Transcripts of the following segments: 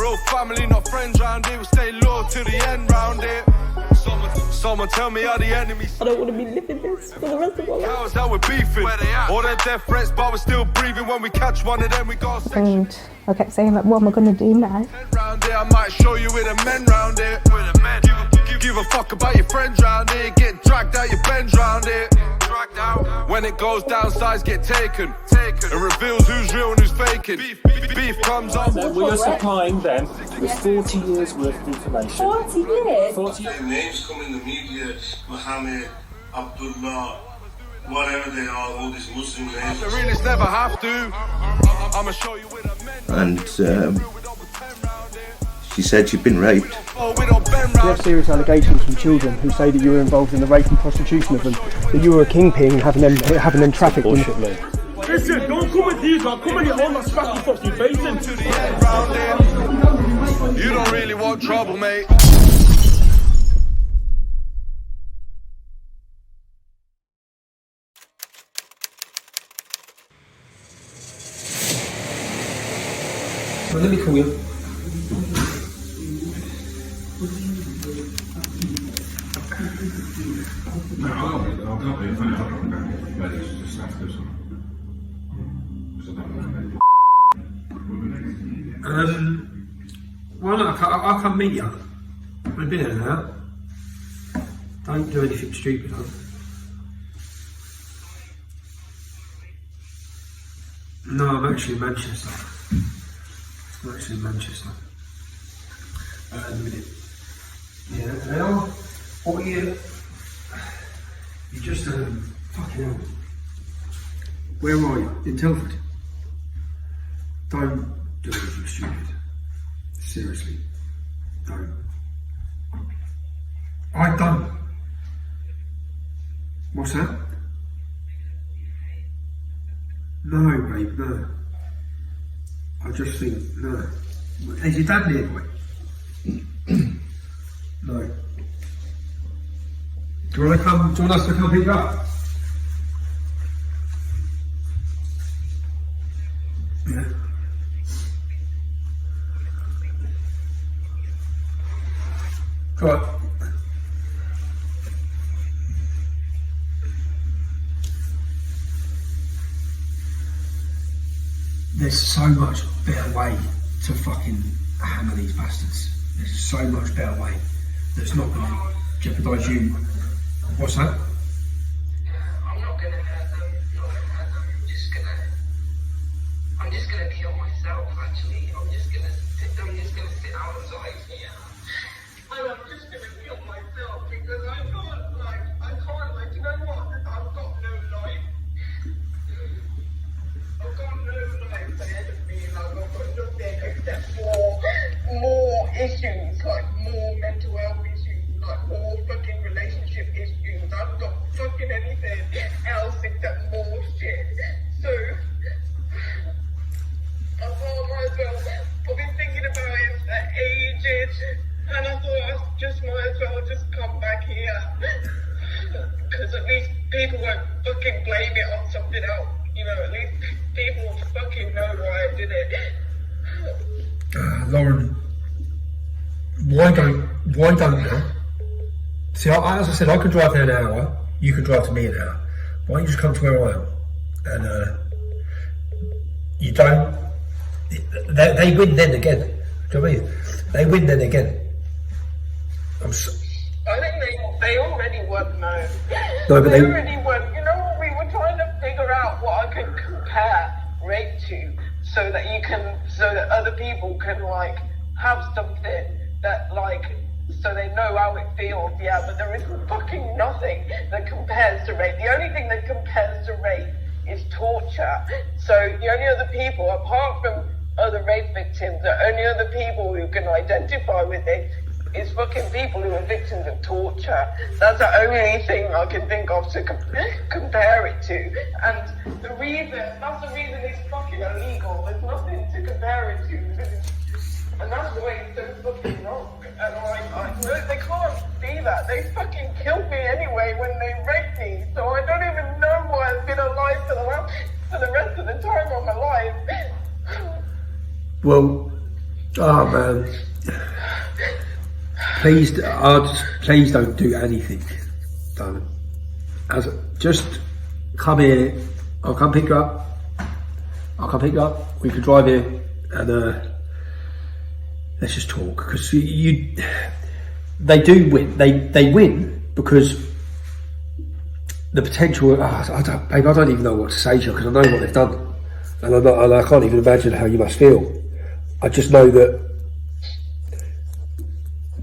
real family, not friends round here. We stay loyal to the end round here. Someone tell me how the enemies. I don't want to be living this for the rest of my life. How's that we're beefing? Where they at? All their death threats, but we're still breathing. When we catch one of them, we got section. And I kept saying, like, what am I going to do now? Round here, I might show you with the men round here. With the men. Give a fuck about your friends round here. Get dragged out your bends round here. Dragged out. When it goes down, sides get taken. It reveals who's real and who's faking. Beef comes up. We are supplying them with 40 years worth of information. 40 years? 40 years. Names come in the media, Mohammed, Abdullah, whatever they are, all these Muslim names. The realists never have to. I'ma show you with the men. And she said she'd been raped. We have serious allegations from children who say that you were involved in the rape and prostitution of them, that you were a kingpin having them trafficked. Bullshit, mate. Listen, don't come with these, I'll come in your home and smack you across your face in. You don't really want trouble, mate. Well, let me call you. Well, look, I'll come meet you. I've been in and out. Don't do anything stupid, huh? No, I'm actually in Manchester. A minute. Yeah, now, what are you? You just, fucking hell. Where are you? In Telford? Don't do anything stupid. Seriously. Don't. I don't. What's that? No, babe, no. I just think, no. Is your dad nearby? No. Do you want to come? Do you want us to come pick you up? Yeah. Go on. There's so much better way to fucking hammer these bastards. There's so much better way that's not going to jeopardise you. What's that? I'm not going to hurt them. I'm just going to kill myself, actually. I'm just going to sit outside here. And I'm just going to kill myself because I can't, you know what? I've got no life. I've got no life ahead of me. I've got nothing except more issues, like more mental health issues, like more fucking relationship issues. I haven't got fucking anything else except more shit. So, I thought I've been thinking about it for ages, and I thought I might as well just come back here. Because at least people won't fucking blame it on something else. You know, at least people will fucking know why I did it. Lauren, why don't you? See, as I said, I could drive there an hour, you could drive to me an hour. Why don't you just come to where I am? And you don't, they win then again. Do you know what I mean? They win then again. I think they already won though. No, but they already won. You know, we were trying to figure out what I could compare rape to so that other people can like have something that like so they know how it feels, yeah, but there is fucking nothing that compares to rape. The only thing that compares to rape is torture. So the only other people, apart from other rape victims, the only other people who can identify with it is fucking people who are victims of torture. That's the only thing I can think of to compare it to. And that's the reason it's fucking illegal. There's nothing to compare it to. And that's why it's so fucking wrong. And they can't see that. They fucking killed me anyway when they raped me. So I don't even know why I've been alive for the rest of the time of my life. Well, Oh man. Please don't do anything, darling. Just come here. I'll come pick you up. We can drive here and let's just talk, because they do win. They win because the potential. I don't even know what to say to you, because I know what they've done, and I can't even imagine how you must feel. I just know that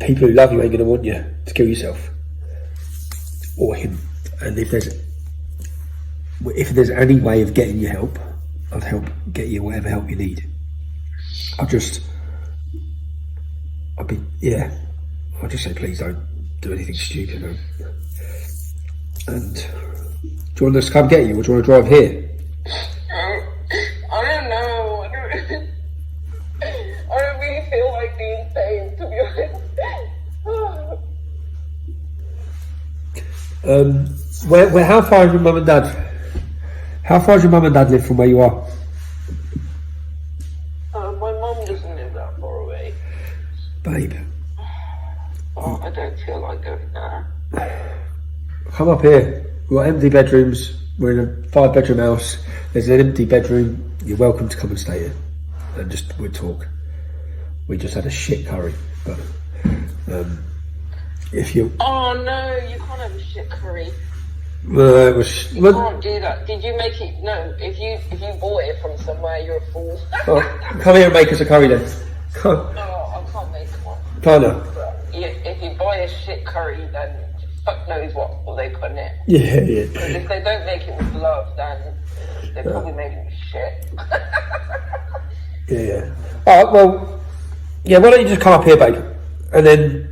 people who love you ain't going to want you to kill yourself or him. And if there's any way of getting you help, I'd help get you whatever help you need. I'll just say please don't do anything stupid. No. And do you want us to come get you, or do you want to drive here? I don't know. I don't really feel like being saved, to be honest. Where? How far is your mum and dad? How far does your mum and dad live from where you are? My mum doesn't live that far away. Babe. Oh, I don't feel like going there. Come up here. We've got empty bedrooms. We're in a 5-bedroom house. There's an empty bedroom. You're welcome to come and stay here. And we'll talk. We just had a shit curry, but if you... Oh no, you can't have a shit curry. You can't do that. Did you make it? No, if you bought it from somewhere, you're a fool. Come here and make us a curry then. Come. No, I can't make one. Can't I? If you buy a shit curry, then fuck knows what they put in it. Yeah. Because if they don't make it with love, then they're probably making it with shit. Yeah. Alright, well, yeah, why don't you just come up here, babe? And then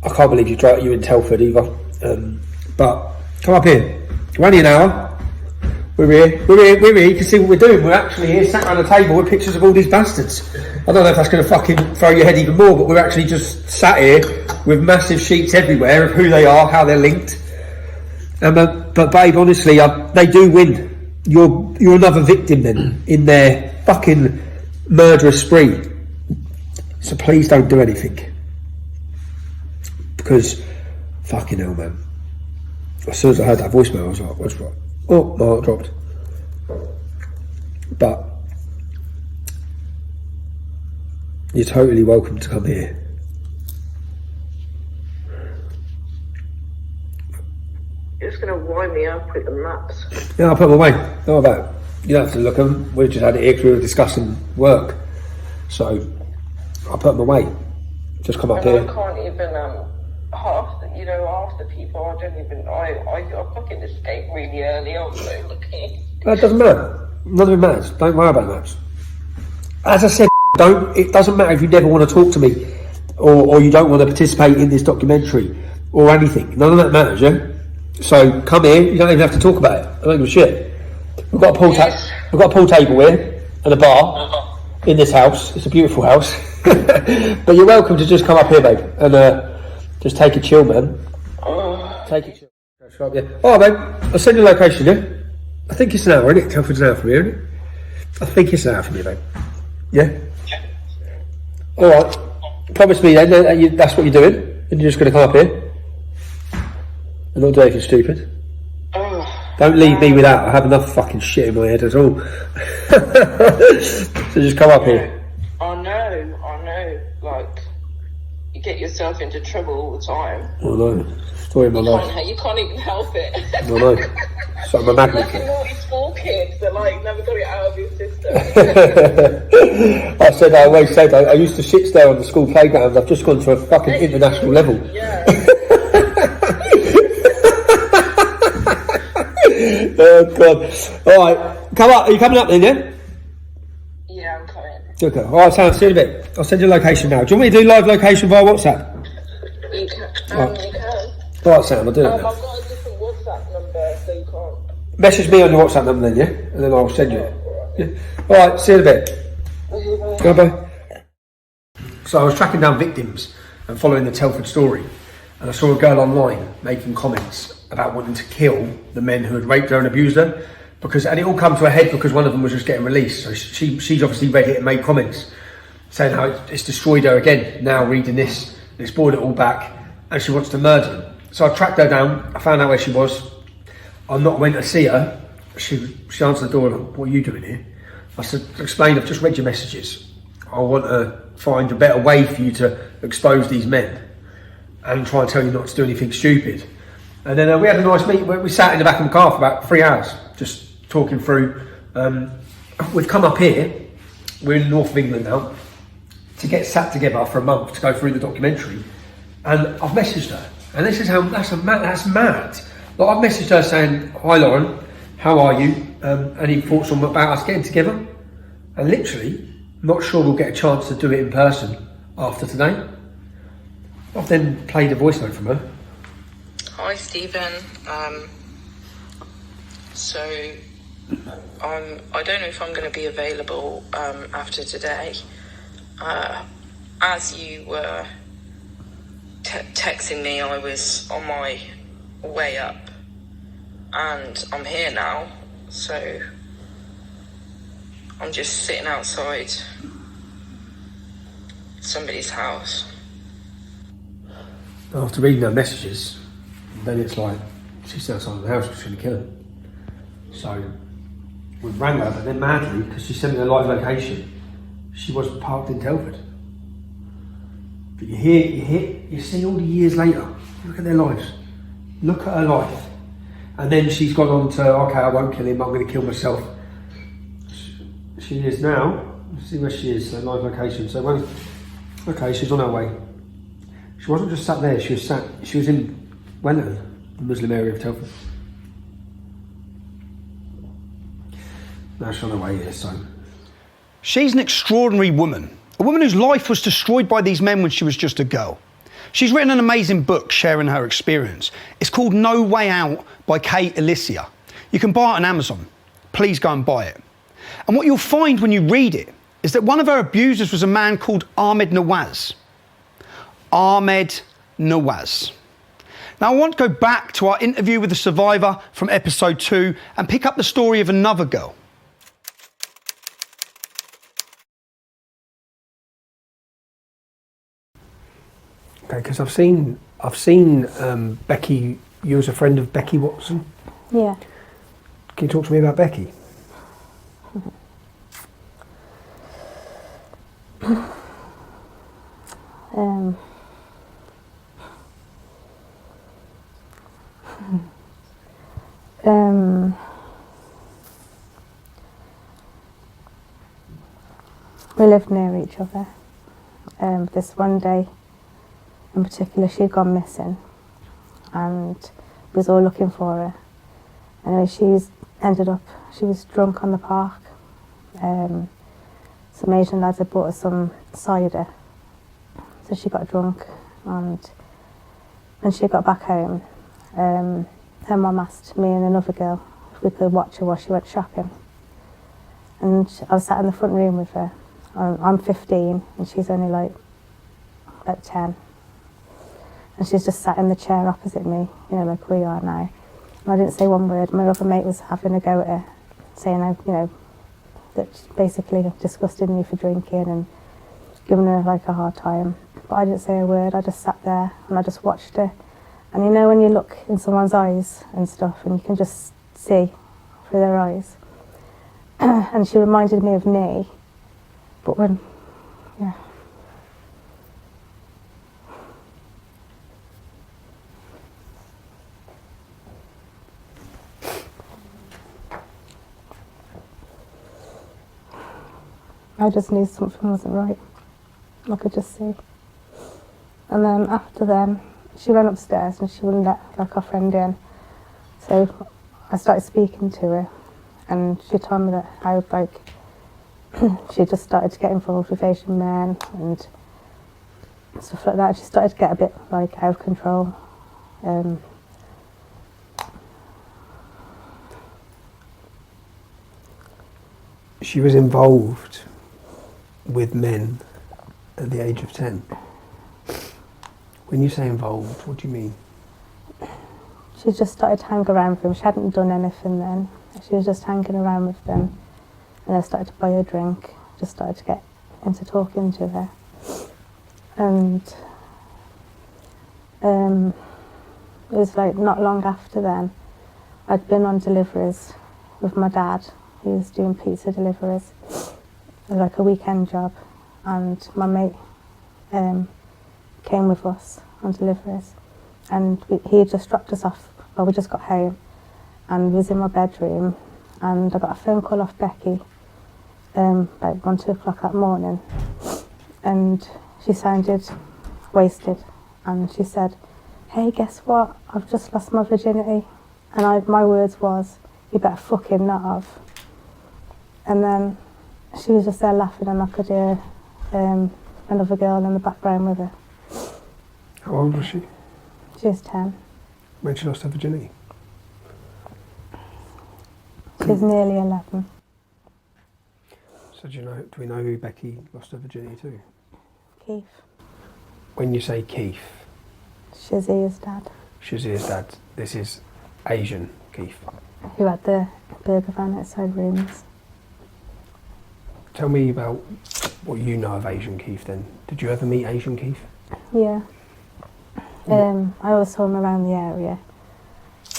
I can't believe you in Telford either. But come up here. We're only an hour. We're here. You can see what we're doing. We're actually here, sat around a table with pictures of all these bastards. I don't know if that's going to fucking throw your head even more, but we're actually just sat here with massive sheets everywhere of who they are, how they're linked. But babe, honestly, they do win. You're another victim then in their fucking murderous spree. So please don't do anything. Because, fucking hell, man. As soon as I heard that voicemail, I was like, what's wrong? Oh, my heart dropped. But you're totally welcome to come here. You're just going to wind me up with the maps. Yeah, I'll put them away. How about it? You don't have to look at them. We just had it here because we were discussing work. So, I'll put them away. Just come up here. I can't even, half the people, I fucking escaped really early. I was so lucky. That doesn't matter. None of it matters. Don't worry about maps. As I said, it doesn't matter if you never want to talk to me or you don't want to participate in this documentary or anything. None of that matters, yeah? So come here, you don't even have to talk about it. I don't give a shit. We've got a pool table here and a bar in this house. It's a beautiful house. But you're welcome to just come up here, babe, and just take a chill, man. Take a chill. Oh, babe, I'll send you a location, yeah? I think it's an hour, isn't it? Telford's an hour from here, isn't it? I think it's an hour from here, babe. Yeah? Alright. Promise me then that that's what you're doing, and you're just going to come up here and not do anything stupid. Don't leave me without. I have enough fucking shit in my head at all. So just come up here. I know. Like, you get yourself into trouble all the time. I know. Story of my life. You can't even help it. I know. So I'm a magnet. Like a naughty school kid that never got it out of your system. I always said I used to shit stare on the school playground. I've just gone to a fucking international level. Yeah. Oh God. Alright, come up. Are you coming up then, yeah? Yeah, I'm coming. Okay. Alright, Sam, see you in a bit. I'll send you a location now. Do you want me to do live location via WhatsApp? You can. You can. Alright, Sam, I'll do that I've now. got a different WhatsApp number, so you can't. Message me on your WhatsApp number then, yeah? And then I'll send you it. Yeah. Alright, see you in a bit. Bye-bye. So I was tracking down victims and following the Telford story, and I saw a girl online making comments about wanting to kill the men who had raped her and abused her, and it all come to a head because one of them was just getting released. So she's obviously read it and made comments saying how it's destroyed her again. Now reading this, it's brought it all back, and she wants to murder him. So I tracked her down. I found out where she was. I went to see her. She answered the door and, what are you doing here? I said, explain, I've just read your messages. I want to find a better way for you to expose these men and try and tell you not to do anything stupid. And then we had a nice meeting. We sat in the back of the car for about 3 hours, just talking through. We've come up here, we're in the north of England now, to get sat together for a month to go through the documentary. And I've messaged her. And this is how, that's mad. Like, I've messaged her saying, hi Lauren, how are you? Any thoughts on about us getting together? And literally, not sure we'll get a chance to do it in person after today. I've then played a voice note from her. Hi Stephen. So I don't know if I'm going to be available after today. As you were texting me, I was on my way up, and I'm here now. So I'm just sitting outside somebody's house. After reading her messages, then it's like, she's outside the house, she's going to kill him. So we rang her, but then madly, because she sent me a live location, she was parked in Telford. But you see all the years later, look at their lives. Look at her life. And then she's gone on to, okay, I won't kill him, I'm going to kill myself. She is now, see where she is, her live location. So when, okay, she's on her way. She wasn't just sat there, she was in Welland, the Muslim area of Telford. Now she's on her way here, so. She's an extraordinary woman, a woman whose life was destroyed by these men when she was just a girl. She's written an amazing book sharing her experience. It's called No Way Out by Kate Alicia. You can buy it on Amazon. Please go and buy it. And what you'll find when you read it is that one of her abusers was a man called Ahmed Nawas. Ahmed Nawas. Now I want to go back to our interview with the survivor from episode 2 and pick up the story of another girl. Okay, because I've seen Becky. You was a friend of Becky Watson. Yeah. Can you talk to me about Becky? We lived near each other. This one day in particular, she'd gone missing, and we was all looking for her. Anyway, she was drunk on the park. Some Asian lads had bought her some cider, so she got drunk, and when she got back home, her mum asked me and another girl if we could watch her while she went shopping. And I was sat in the front room with her. I'm 15 and she's only like 10. And she's just sat in the chair opposite me, you know, like we are now. And I didn't say one word. My other mate was having a go at her, saying, you know, that basically disgusted me for drinking and giving her like a hard time. But I didn't say a word. I just sat there and I just watched her. And you know when you look in someone's eyes and stuff and you can just see through their eyes. And she reminded me of me. But when, yeah. I just knew something wasn't right. I could just see. And then after then, she ran upstairs and she wouldn't let like our friend in. So I started speaking to her, and she told me that how like she just started to get involved with Asian men and stuff like that. She started to get a bit like out of control. She was involved with men at the age of 10. When you say involved, what do you mean? She just started to hang around with him. She hadn't done anything then. She was just hanging around with them, and I started to buy her a drink, just started to get into talking to her. And it was like not long after then, I'd been on deliveries with my dad. He was doing pizza deliveries. It was like a weekend job, and my mate came with us on deliveries, and he had just dropped us off. Well, we just got home, and was in my bedroom, and I got a phone call off Becky about 1, 2 o'clock that morning, and she sounded wasted, and she said, "Hey, guess what? I've just lost my virginity." And my words was, "You better fucking not have." And then she was just there laughing, and I could hear another girl in the background with her. How old was she? She was 10. When she lost her virginity? She was nearly 11. So do we know who Becky lost her virginity to? Keith. When you say Keith? Shazia's dad. Shazia's dad. This is Asian Keith. Who had the burger van outside rooms. Tell me about what you know of Asian Keith then. Did you ever meet Asian Keith? Yeah. I always saw him around the area.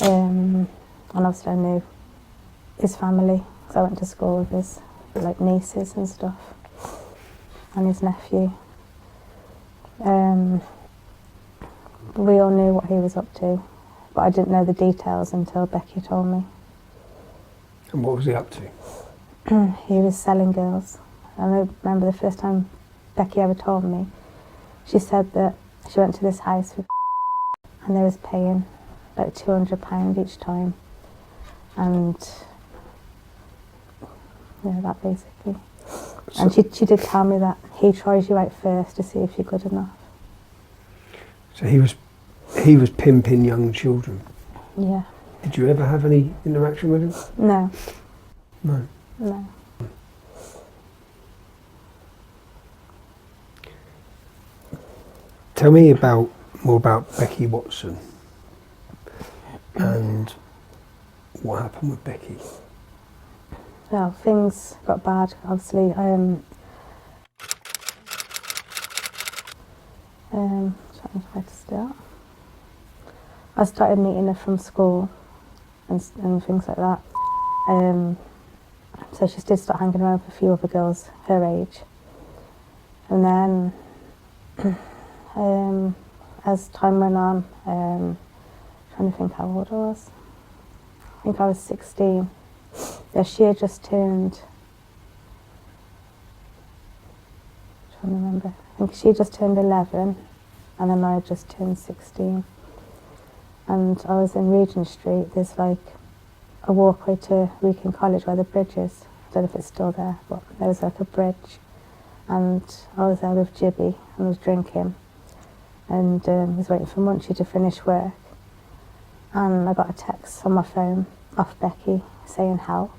And obviously I knew his family, because I went to school with his nieces and stuff, and his nephew. We all knew what he was up to, but I didn't know the details until Becky told me. And what was he up to? He was selling girls. And I remember the first time Becky ever told me, she said that she went to this house with and they was paying like £200 each time. And yeah, that basically. So, and she did tell me that he tries you out first to see if you're good enough. So he was pimping young children? Yeah. Did you ever have any interaction with him? No. No? No. Tell me more about Becky Watson and what happened with Becky. Well, things got bad, obviously. Trying to start. I started meeting her from school and things like that. So she did start hanging around with a few other girls her age. And then as time went on, trying to think how old I was. I think I was 16. Yeah, she had just turned, trying to remember, I think she just turned 11 and then I had just turned 16. And I was in Regent Street. There's like a walkway to Wrekin College where the bridge is. I don't know if it's still there, but there was like a bridge. And I was there with Jibby and was drinking. And was waiting for Munchie to finish work. And I got a text on my phone off Becky saying help.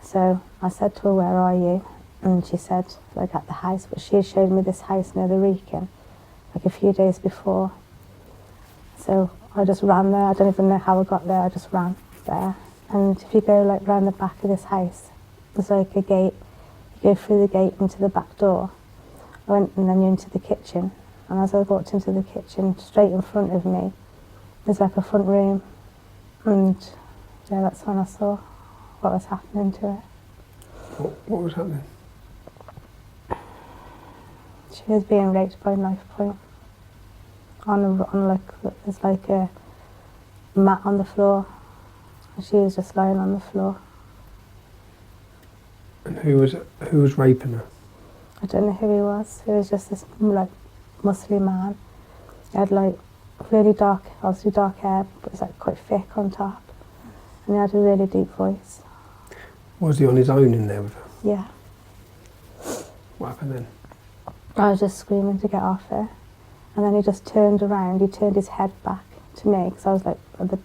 So I said to her, "Where are you?" And she said, like at the house, but she had showed me this house near the Wrekin, like a few days before. So I just ran there. I don't even know how I got there. I just ran there. And if you go like round the back of this house, there's like a gate. You go through the gate into the back door. I went and then you're into the kitchen. And as I walked into the kitchen, straight in front of me, there's like a front room. And yeah, that's when I saw what was happening to her. What was happening? She was being raped by knife point. On like, there's like a mat on the floor. And she was just lying on the floor. And who was raping her? I don't know who he was. He was just this like muscly man. He had like really dark, obviously dark hair, but it was like quite thick on top. And he had a really deep voice. Was he on his own in there with her? Yeah. What happened then? I was just screaming to get off her. And then he just turned around, he turned his head back to me, because I was like at the,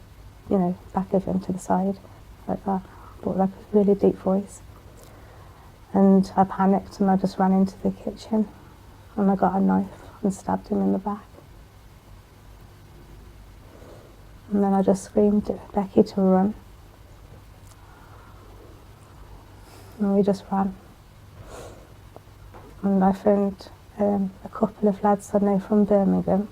back of him to the side, like that, but like a really deep voice. And I panicked and I just ran into the kitchen and I got a knife and stabbed him in the back. And then I just screamed at Becky to run. and we just ran. And I phoned a couple of lads I know from Birmingham,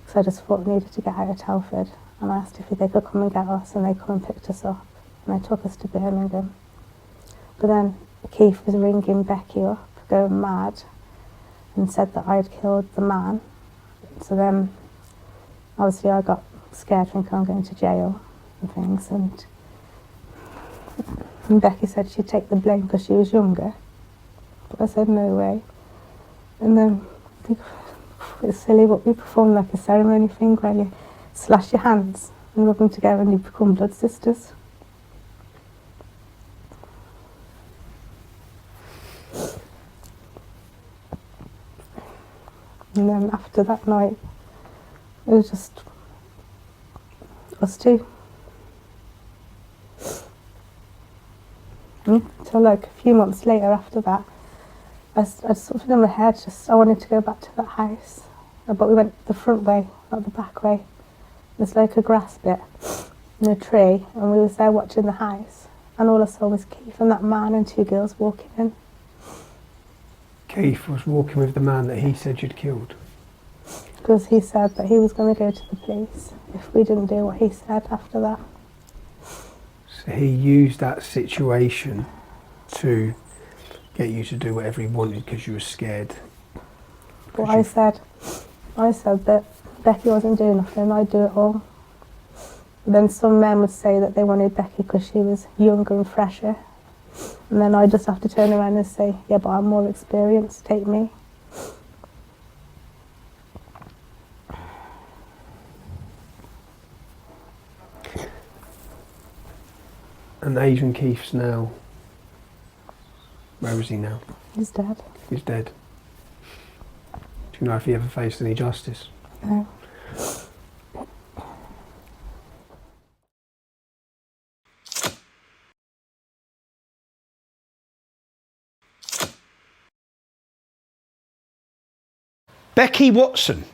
because I just thought we needed to get out of Telford, and I asked if they could come and get us, and they come and picked us up, and they took us to Birmingham. But then Keith was ringing Becky up, going mad, and said that I'd killed the man. So then, obviously I got scared, thinking I'm going to jail and things, and Becky said she'd take the blame because she was younger. But I said no way. And then I think it's silly, but we performed like a ceremony thing where you slash your hands and rub them together and you become blood sisters. And then after that night, it was just us two. So like a few months later after that, I had something in my head, I wanted to go back to that house. But we went the front way, not the back way. There's like a grass bit and a tree, and we was there watching the house. And all I saw was Keith and that man and two girls walking in. Keith was walking with the man that he said you'd killed? Because he said that he was going to go to the police if we didn't do what he said after that. So he used that situation to get you to do whatever he wanted because you were scared. But I said that Becky wasn't doing nothing, I'd do it all. But then some men would say that they wanted Becky because she was younger and fresher. And then I just have to turn around and say, yeah, but I'm more experienced, take me. And Asian Keith's now, where is he now? He's dead. He's dead. Do you know if he ever faced any justice? No. Becky Watson,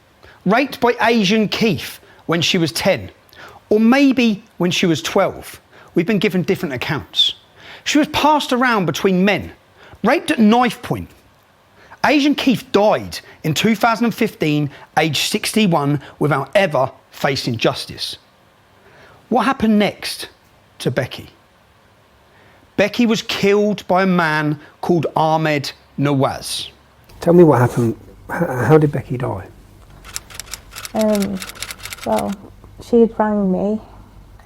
raped by Asian Keith when she was 10, or maybe when she was 12. We've been given different accounts. She was passed around between men, raped at knife point. Asian Keith died in 2015, aged 61, without ever facing justice. What happened next to Becky? Becky was killed by a man called Ahmed Nawas. Tell me what happened. How did Becky die? Well, she'd rang me.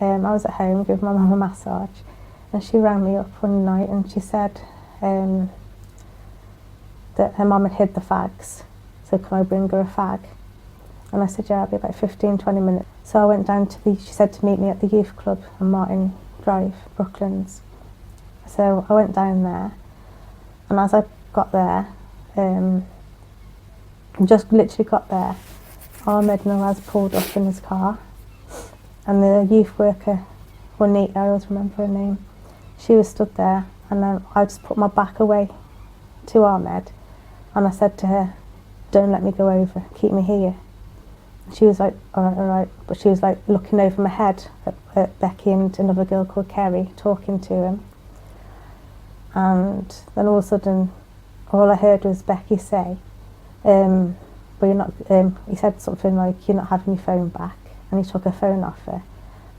I was at home giving my mum a massage, and she rang me up one night and she said that her mum had hid the fags, so can I bring her a fag? And I said, yeah, I'll be about 15-20 minutes. So I went down to she said to meet me at the youth club on Martin Drive, Brooklands. So I went down there, and as I got there, just literally got there, Ahmed Nawas pulled up in his car, and the youth worker, Juanita, I always remember her name, she was stood there, and then I just put my back away to Ahmed, and I said to her, don't let me go over, keep me here. She was like, all right, but she was like looking over my head at Becky and another girl called Kerry, talking to him. And then all of a sudden, all I heard was Becky say, but you're not, he said something like, you're not having your phone back, and he took her phone off her.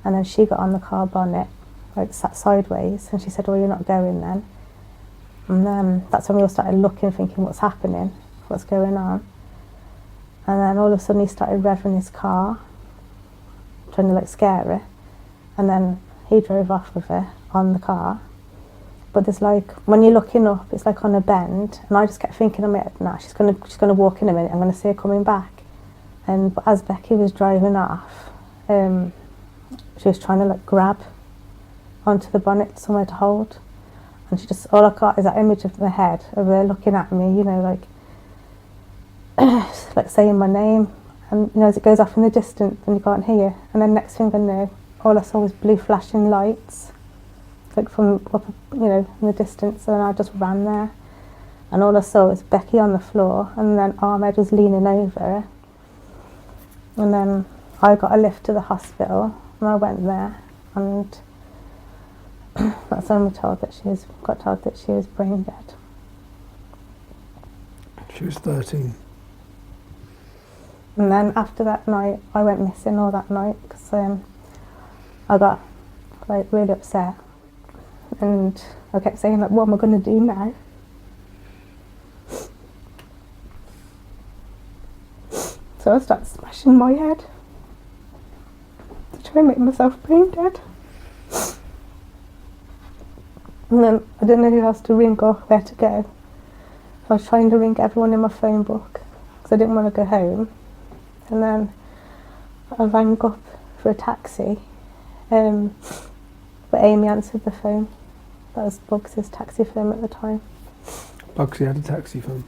And then she got on the car bonnet, like sat sideways, and she said, well, you're not going then. And then that's when we all started looking, thinking, what's happening, what's going on. And then all of a sudden he started revving his car, trying to like scare her. And then he drove off with her on the car. But there's like, when you're looking up, it's like on a bend, and I just kept thinking, nah, she's gonna walk in a minute, I'm gonna see her coming back. And but as Becky was driving off, she was trying to like grab onto the bonnet, somewhere to hold. And she just, all I got is that image of my head of her looking at me, you know, like, like saying my name. And you know, as it goes off in the distance and you can't hear. And then next thing I know, all I saw was blue flashing lights, like from up, you know, in the distance. And I just ran there, and all I saw was Becky on the floor, and then Ahmed was leaning over her. And then I got a lift to the hospital, and I went there, and That's when we got told that she was brain dead. She was 13. And then after that night, I went missing all that night because I got like really upset, and I kept saying like, what am I going to do now? So I started smashing my head to try and make myself brain dead. And then I didn't know who else to ring or where to go. So I was trying to ring everyone in my phone book because I didn't want to go home. And then I rang up for a taxi, but Amy answered the phone. That was Bugs's taxi firm at the time. Bugsy had a taxi firm?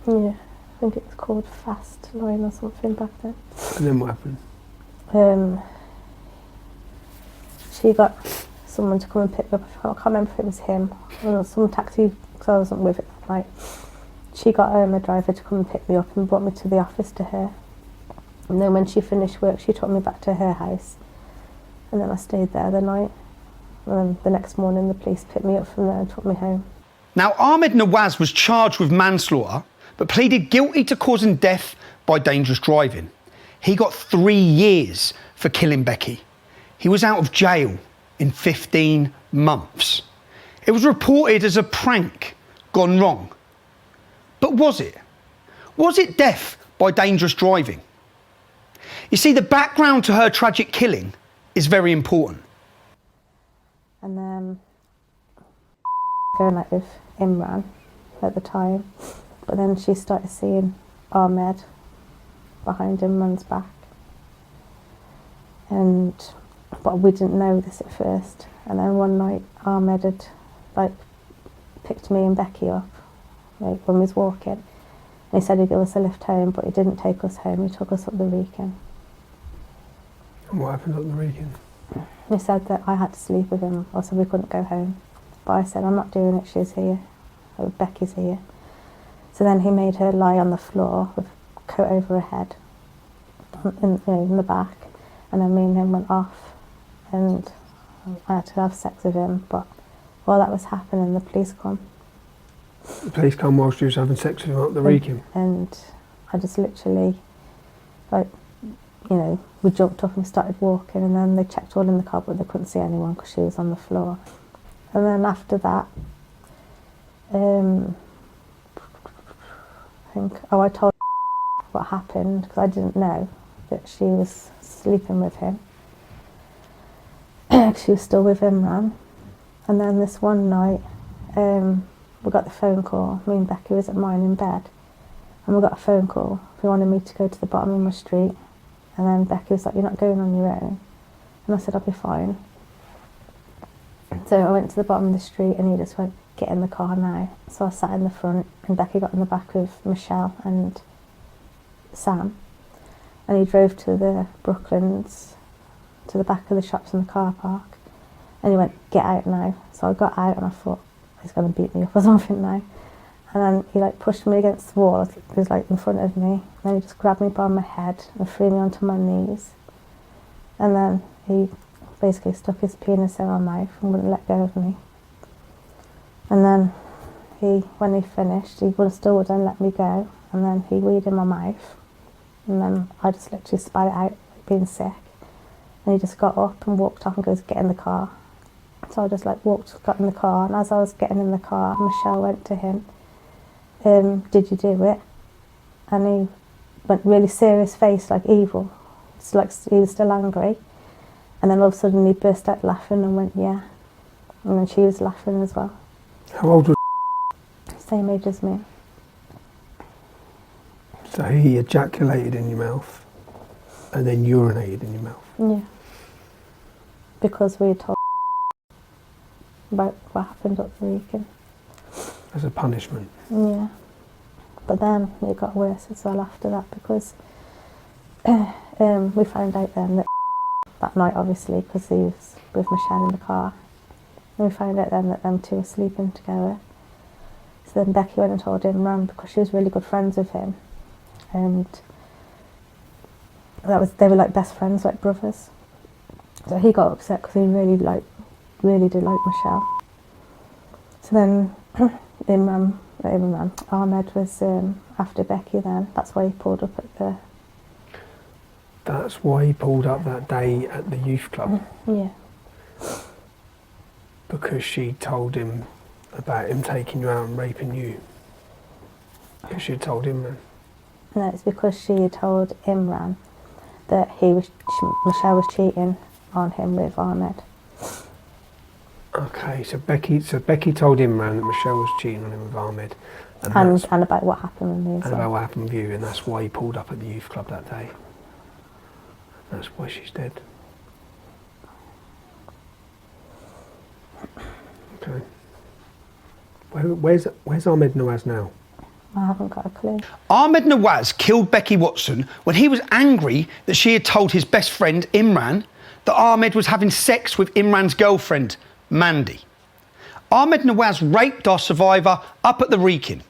Yeah, I think it was called Fast Line or something back then. And then what happened? She got someone to come and pick me up. I can't remember if it was him or some taxi, because I wasn't with it that night. She got a driver to come and pick me up and brought me to the office to her. And then when she finished work, she took me back to her house. And then I stayed there the night. And then the next morning, the police picked me up from there and took me home. Now, Ahmed Nawas was charged with manslaughter, but pleaded guilty to causing death by dangerous driving. He got 3 years for killing Becky. He was out of jail in 15 months. It was reported as a prank gone wrong. But was it? Was it death by dangerous driving? You see, the background to her tragic killing is very important. And then going out with Imran at the time, but then she started seeing Ahmed behind Imran's back. But we didn't know this at first. And then one night Ahmed had picked me and Becky up when we was walking. And he said he'd give us a lift home, but he didn't take us home, he took us up the Wrekin. And what happened up the Wrekin? He said that I had to sleep with him, or so we couldn't go home. But I said, I'm not doing it, she's here, or Becky's here. So then he made her lie on the floor with a coat over her head, in the back. And then me and him went off, and I had to have sex with him. But while that was happening, the police come. The police come whilst you was having sex with him up the Wrekin? And I just literally, we jumped up and started walking, and then they checked all in the car, but they couldn't see anyone because she was on the floor. And then after that, I told what happened because I didn't know that she was sleeping with him. She was still with Imran. And then this one night, we got the phone call. Me and Becky was at mine in bed, and we got a phone call. They wanted me to go to the bottom of my street. And then Becky was like, you're not going on your own. And I said, I'll be fine. So I went to the bottom of the street, and he just went, get in the car now. So I sat in the front, and Becky got in the back with Michelle and Sam. And he drove to the Brooklands, to the back of the shops in the car park. And he went, get out now. So I got out, and I thought, he's going to beat me up or something now. And then he pushed me against the wall. He was in front of me. And then he just grabbed me by my head and threw me onto my knees. And then he basically stuck his penis in my mouth and wouldn't let go of me. And then when he finished, he still wouldn't let me go. And then he weed in my mouth. And then I just literally spat it out, being sick. And he just got up and walked off and goes, get in the car. So I just got in the car. And as I was getting in the car, Michelle went to him. Did you do it? And he went really serious face, evil. It's he was still angry. And then all of a sudden he burst out laughing and went, yeah. And then she was laughing as well. How old was Same age as me. So he ejaculated in your mouth and then urinated in your mouth? Yeah. Because we had told about what happened up the Wrekin. As a punishment? Yeah. But then it got worse as well after that, because we found out then that night, obviously, because he was with Michelle in the car. And we found out then that them two were sleeping together. So then Becky went and told Imran, because she was really good friends with him. And they were best friends, brothers. So he got upset because he really really did like Michelle. So then Ahmed was after Becky then. That's why he pulled up at the... That's why he pulled up that day at the youth club? Yeah. Because she told him about him taking you out and raping you? Because she had told him then? No, it's because she had told Imran that Michelle was cheating on him with Ahmed. Okay, so Becky told Imran that Michelle was cheating on him with Ahmed. And about what happened with me as well. And about what happened with you, and that's why he pulled up at the youth club that day. That's why she's dead. Okay. Where's Ahmed Nawas now? I haven't got a clue. Ahmed Nawas killed Becky Watson when he was angry that she had told his best friend Imran that Ahmed was having sex with Imran's girlfriend, Mandy. Ahmed Nawas raped our survivor up at the Wrekin.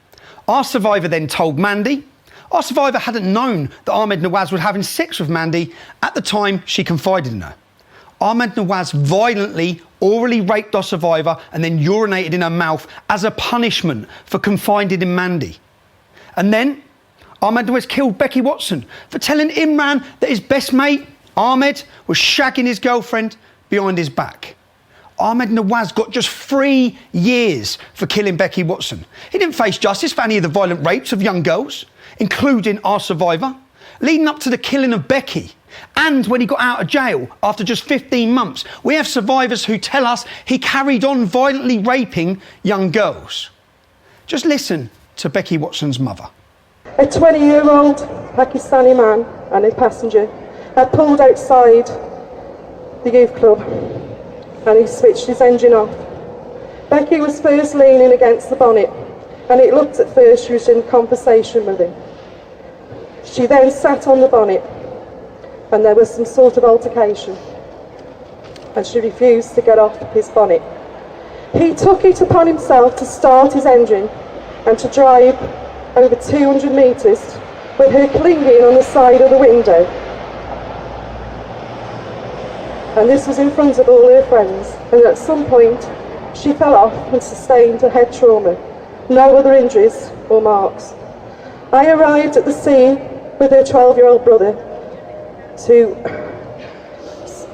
Our survivor then told Mandy. Our survivor hadn't known that Ahmed Nawas was having sex with Mandy at the time she confided in her. Ahmed Nawas violently, orally raped our survivor and then urinated in her mouth as a punishment for confiding in Mandy. And then Ahmed Nawas killed Becky Watson for telling Imran that his best mate, Ahmed, was shagging his girlfriend behind his back. Ahmed Nawas got just 3 years for killing Becky Watson. He didn't face justice for any of the violent rapes of young girls, including our survivor, leading up to the killing of Becky. And when he got out of jail after just 15 months, we have survivors who tell us he carried on violently raping young girls. Just listen to Becky Watson's mother. A 20-year-old Pakistani man and a passenger had pulled outside the youth club and he switched his engine off. Becky was first leaning against the bonnet and it looked at first she was in conversation with him. She then sat on the bonnet and there was some sort of altercation and she refused to get off his bonnet. He took it upon himself to start his engine and to drive over 200 metres with her clinging on the side of the window. And this was in front of all her friends, and at some point she fell off and sustained a head trauma. No other injuries or marks. I arrived at the scene with her 12-year-old brother to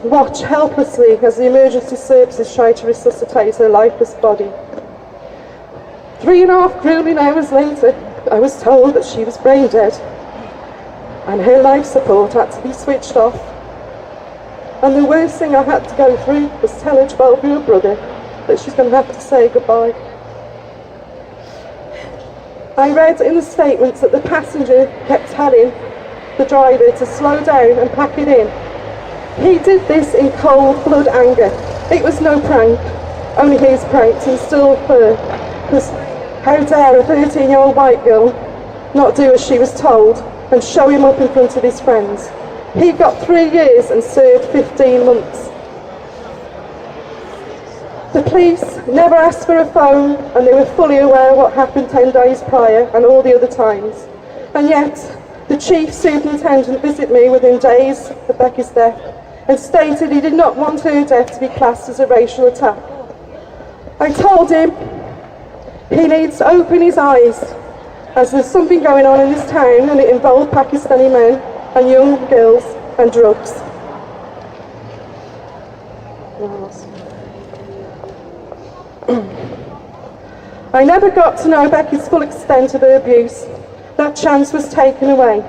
watch helplessly as the emergency services tried to resuscitate her lifeless body. 3.5 grueling hours later, I was told that she was brain dead and her life support had to be switched off. And the worst thing I had to go through was tell her 12-year-old brother that she's going to have to say goodbye. I read in the statements that the passenger kept telling the driver to slow down and pack it in. He did this in cold blood anger. It was no prank, only his pranks and still her. Because how dare a 13-year-old white girl not do as she was told and show him up in front of his friends. He got 3 years and served 15 months. The police never asked for a phone and they were fully aware of what happened 10 days prior and all the other times. And yet, the chief superintendent visited me within days of Becky's death and stated he did not want her death to be classed as a racial attack. I told him he needs to open his eyes as there's something going on in this town and it involved Pakistani men and young girls and drugs. I never got to know Becky's full extent of her abuse. That chance was taken away.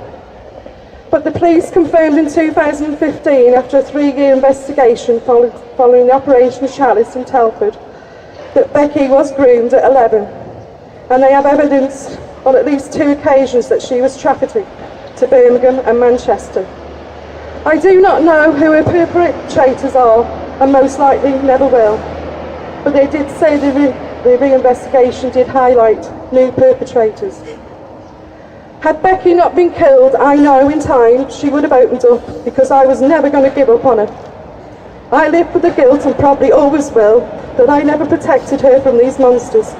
But the police confirmed in 2015, after a 3-year investigation following the Operation Chalice in Telford, that Becky was groomed at 11. And they have evidence on at least 2 occasions that she was trafficked to Birmingham and Manchester. I do not know who her perpetrators are, and most likely never will. But they did say the reinvestigation did highlight new perpetrators. Had Becky not been killed, I know in time she would have opened up because I was never going to give up on her. I live with the guilt and probably always will that I never protected her from these monsters.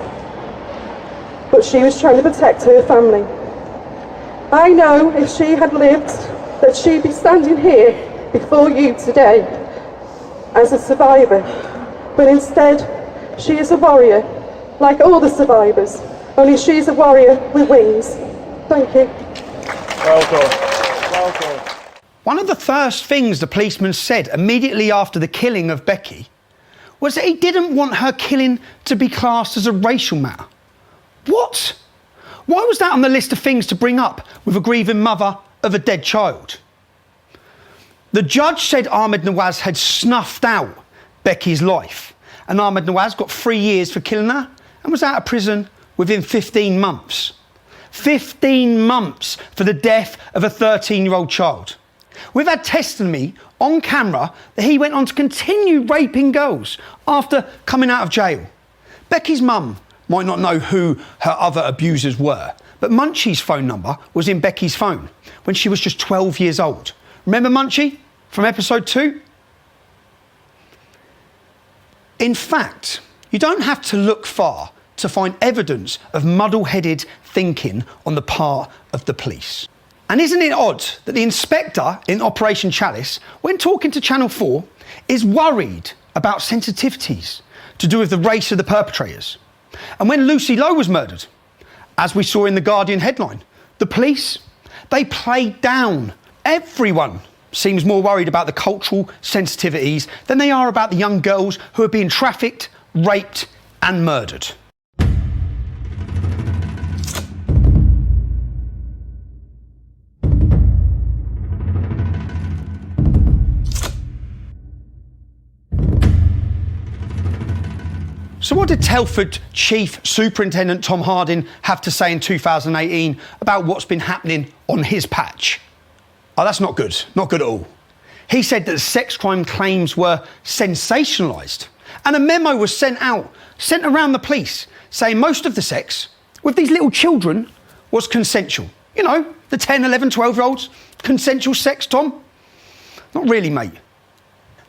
But she was trying to protect her family. I know if she had lived that she'd be standing here before you today as a survivor. but instead she is a warrior, like all the survivors, only she's a warrior with wings. Thank you. Well done. Well done. One of the first things the policeman said immediately after the killing of Becky was that he didn't want her killing to be classed as a racial matter. What? Why was that on the list of things to bring up with a grieving mother of a dead child? The judge said Ahmed Nawas had snuffed out Becky's life, and Ahmed Nawas got 3 years for killing her and was out of prison within 15 months. 15 months for the death of a 13-year-old child. We've had testimony on camera that he went on to continue raping girls after coming out of jail. Becky's mum might not know who her other abusers were, but Munchie's phone number was in Becky's phone when she was just 12 years old. Remember Munchie from episode 2? In fact, you don't have to look far to find evidence of muddle-headed thinking on the part of the police. And isn't it odd that the inspector in Operation Chalice, when talking to Channel 4, is worried about sensitivities to do with the race of the perpetrators? And when Lucy Lowe was murdered, as we saw in the Guardian headline, the police, they played down. Everyone seems more worried about the cultural sensitivities than they are about the young girls who are being trafficked, raped and murdered. So what did Telford Chief Superintendent Tom Harding have to say in 2018 about what's been happening on his patch? Oh, that's not good. Not good at all. He said that the sex crime claims were sensationalised, and a memo was sent around the police, saying most of the sex with these little children was consensual. You know, the 10, 11, 12-year-olds. Consensual sex, Tom? Not really, mate.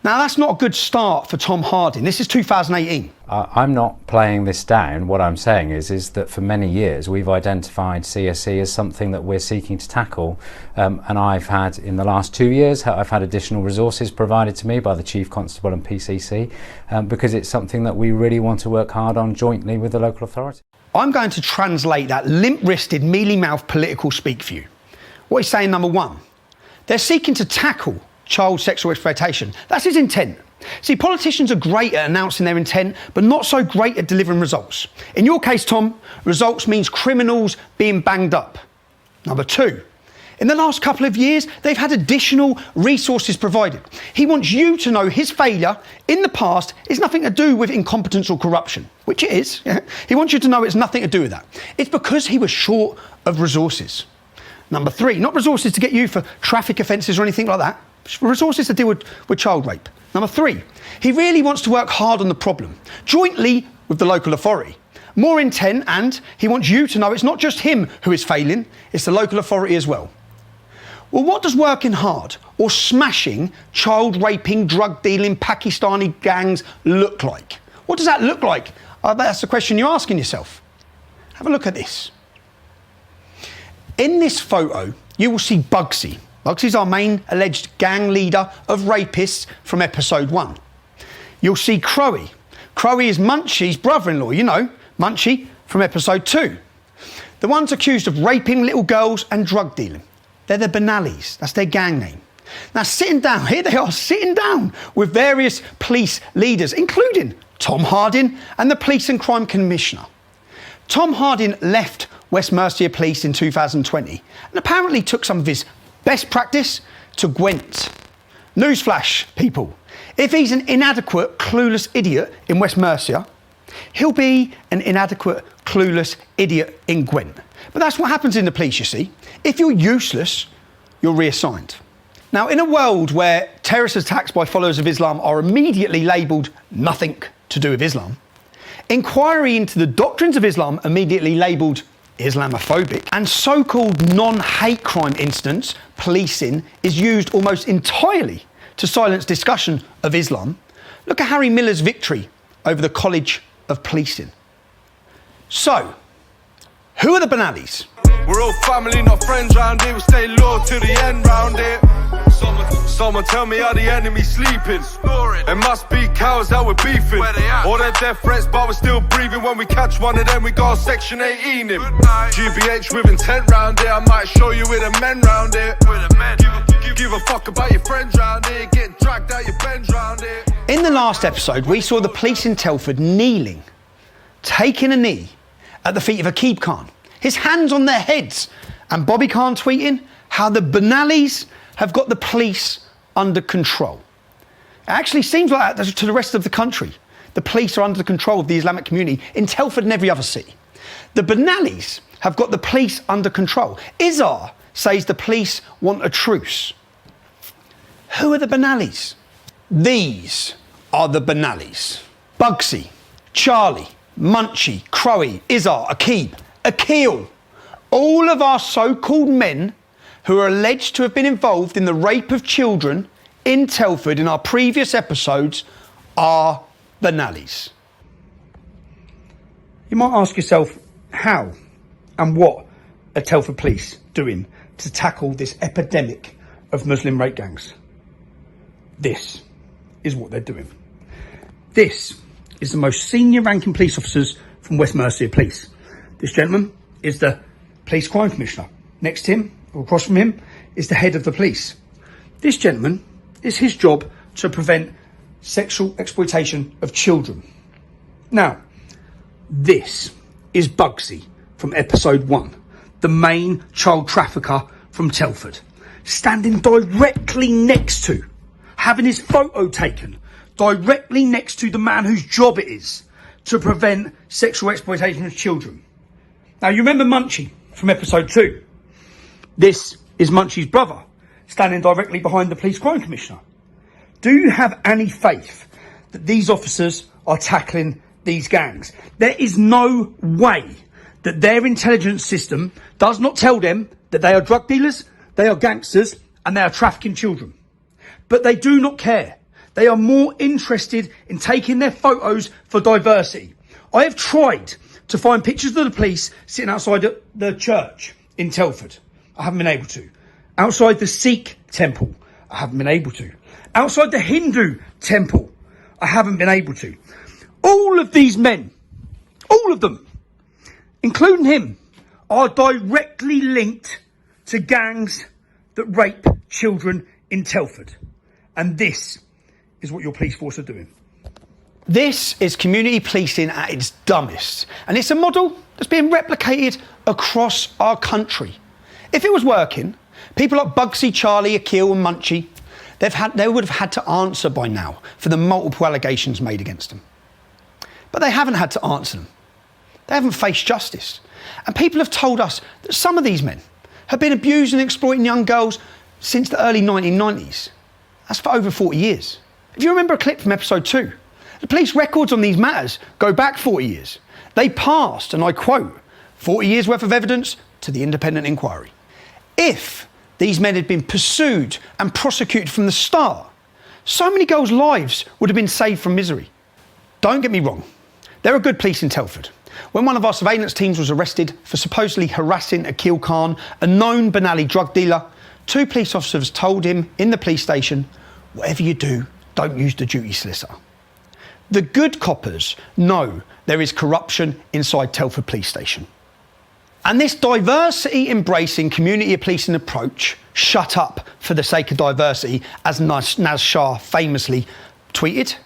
Now, that's not a good start for Tom Harding. This is 2018. I'm not playing this down. What I'm saying is that for many years we've identified CSE as something that we're seeking to tackle, and I've had, in the last 2 years, I've had additional resources provided to me by the Chief Constable and PCC, because it's something that we really want to work hard on jointly with the local authority. I'm going to translate that limp-wristed, mealy-mouthed political speak for you. What he's saying, number one, they're seeking to tackle child sexual exploitation. That's his intent. See, politicians are great at announcing their intent, but not so great at delivering results. In your case, Tom, results means criminals being banged up. Number two, in the last couple of years, they've had additional resources provided. He wants you to know his failure in the past is nothing to do with incompetence or corruption, which it is. He wants you to know it's nothing to do with that. It's because he was short of resources. Number three, not resources to get you for traffic offences or anything like that. Resources to deal with child rape. Number three, he really wants to work hard on the problem, jointly with the local authority. More intent, and he wants you to know it's not just him who is failing, it's the local authority as well. Well, what does working hard or smashing child raping, drug dealing, Pakistani gangs look like? What does that look like? That's the question you're asking yourself. Have a look at this. In this photo, you will see Bugsy. Bugsy's our main alleged gang leader of rapists from episode 1. You'll see Crowie. Crowie is Munchie's brother-in-law, you know, Munchie from episode 2. The ones accused of raping little girls and drug dealing. They're the Benallis, that's their gang name. Now sitting down, here they are sitting down with various police leaders, including Tom Harding and the Police and Crime Commissioner. Tom Harding left West Mercia Police in 2020 and apparently took some of his best practice to Gwent. Newsflash, people. If he's an inadequate, clueless idiot in West Mercia, he'll be an inadequate, clueless idiot in Gwent. But that's what happens in the police, you see. If you're useless, you're reassigned. Now, in a world where terrorist attacks by followers of Islam are immediately labelled nothing to do with Islam, inquiry into the doctrines of Islam immediately labelled Islamophobic, and so-called non-hate crime incidents policing is used almost entirely to silence discussion of Islam, look at Harry Miller's victory over the College of Policing. So, who are the Benallis? We're all family, not friends round here. We stay loyal to the end round here. Someone tell me how the enemy's sleeping. It must be cowards that we're beefing. All their death threats, but we're still breathing. When we catch one of them, we go Section 18 him. GBH with intent round here. I might show you with the men round here. Give a fuck about your friends round here. Get dragged out your bends round here. In the last episode, we saw the police in Telford kneeling, taking a knee at the feet of Akib Khan, his hands on their heads, and Bobby Khan tweeting how the Benalis have got the police under control. It actually seems like that to the rest of the country. The police are under the control of the Islamic community in Telford and every other city. The Benalis have got the police under control. Izzar says the police want a truce. Who are the Benalis? These are the Benalis. Bugsy, Charlie, Munchie, Crowie, Izzar, Akib, Akil. All of our so-called men who are alleged to have been involved in the rape of children in Telford in our previous episodes are Benalis. You might ask yourself, how and what are Telford police doing to tackle this epidemic of Muslim rape gangs? This is what they're doing. This is the most senior ranking police officers from West Mercia Police. This gentleman is the Police Crime Commissioner. Next to him, or across from him, is the head of the police. This gentleman, it's his job to prevent sexual exploitation of children. Now, this is Bugsy from episode 1, the main child trafficker from Telford, standing directly next to, having his photo taken directly next to the man whose job it is to prevent sexual exploitation of children. Now, you remember Munchie from episode 2. This is Munchie's brother, standing directly behind the Police Crime Commissioner. Do you have any faith that these officers are tackling these gangs? There is no way that their intelligence system does not tell them that they are drug dealers, they are gangsters, and they are trafficking children. But they do not care. They are more interested in taking their photos for diversity. I have tried to find pictures of the police sitting outside the church in Telford. I haven't been able to. Outside the Sikh temple, I haven't been able to. Outside the Hindu temple, I haven't been able to. All of these men, all of them, including him, are directly linked to gangs that rape children in Telford. And this is what your police force are doing. This is community policing at its dumbest. And it's a model that's being replicated across our country. If it was working, people like Bugsy, Charlie, Akil and Munchie, they would have had to answer by now for the multiple allegations made against them. But they haven't had to answer them. They haven't faced justice. And people have told us that some of these men have been abusing and exploiting young girls since the early 1990s. That's for over 40 years. If you remember a clip from episode 2, the police records on these matters go back 40 years. They passed, and I quote, 40 years worth of evidence to the independent inquiry. If these men had been pursued and prosecuted from the start, so many girls' lives would have been saved from misery. Don't get me wrong, there are good police in Telford. When one of our surveillance teams was arrested for supposedly harassing Akil Khan, a known Benali drug dealer, 2 police officers told him in the police station, whatever you do, don't use the duty solicitor. The good coppers know there is corruption inside Telford Police Station. And this diversity-embracing community policing approach, shut up for the sake of diversity, as Naz Shah famously tweeted,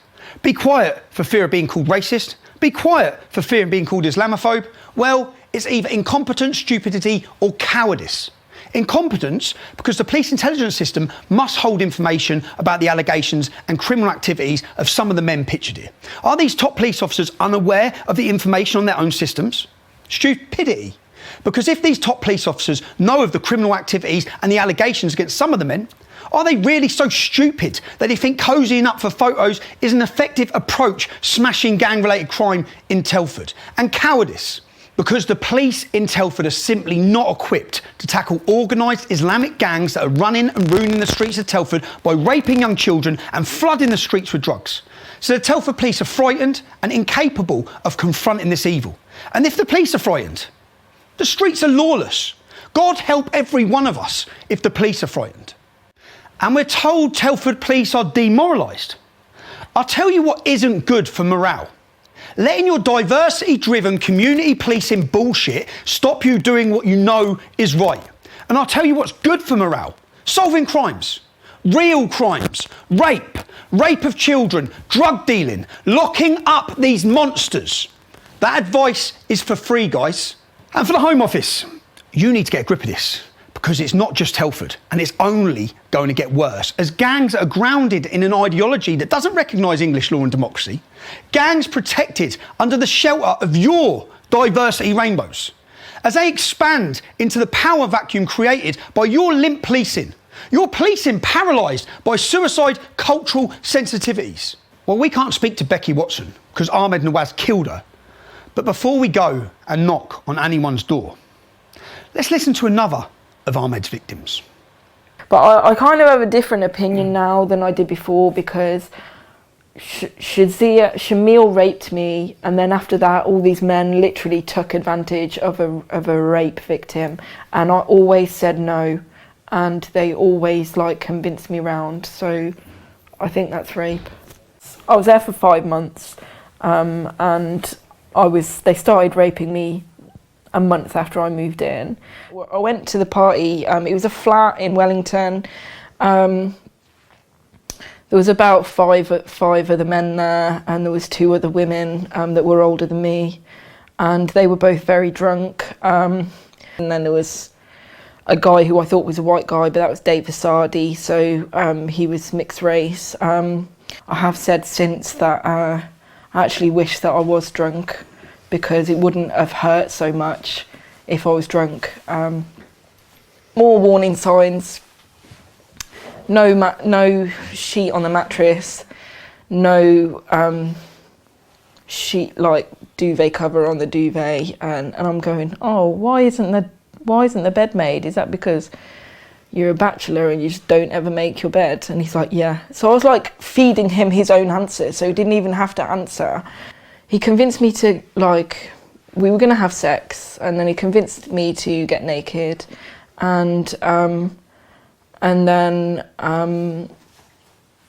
be quiet for fear of being called racist, be quiet for fear of being called Islamophobe, well, it's either incompetence, stupidity or cowardice. Incompetence because the police intelligence system must hold information about the allegations and criminal activities of some of the men pictured here. Are these top police officers unaware of the information on their own systems? Stupidity. Because if these top police officers know of the criminal activities and the allegations against some of the men, are they really so stupid that they think cozying up for photos is an effective approach smashing gang-related crime in Telford? And cowardice. Because the police in Telford are simply not equipped to tackle organised Islamic gangs that are running and ruining the streets of Telford by raping young children and flooding the streets with drugs. So the Telford police are frightened and incapable of confronting this evil. And if the police are frightened, the streets are lawless. God help every one of us if the police are frightened. And we're told Telford police are demoralised. I'll tell you what isn't good for morale. Letting your diversity-driven community policing bullshit stop you doing what you know is right. And I'll tell you what's good for morale. Solving crimes. Real crimes. Rape of children. Drug dealing. Locking up these monsters. That advice is for free, guys. And for the Home Office, you need to get a grip of this. Because it's not just Telford, and it's only going to get worse, as gangs are grounded in an ideology that doesn't recognise English law and democracy, gangs protected under the shelter of your diversity rainbows, as they expand into the power vacuum created by your limp policing, your policing paralysed by suicide cultural sensitivities. Well, we can't speak to Becky Watson, because Ahmed Nawas killed her, but before we go and knock on anyone's door, let's listen to another of Ahmed's victims. But I kind of have a different opinion now than I did before, because Shamil raped me, and then after that all these men literally took advantage of a rape victim, and I always said no, and they always like convinced me round, so I think that's rape. I was there for 5 months, and they started raping me a month after I moved in. I went to the party. It was a flat in Wellington. There was about five of the men there, and there was 2 other women that were older than me, and they were both very drunk. And then there was a guy who I thought was a white guy, but that was Dave Vasardi, so he was mixed race. I have said since that I actually wish that I was drunk, because it wouldn't have hurt so much if I was drunk. More warning signs: no sheet on the mattress, no sheet like duvet cover on the duvet, and I'm going, oh, why isn't the bed made? Is that because you're a bachelor and you just don't ever make your bed? And he's like, yeah. So I was like feeding him his own answers, so he didn't even have to answer. He convinced me to, like, we were going to have sex, and then he convinced me to get naked, and then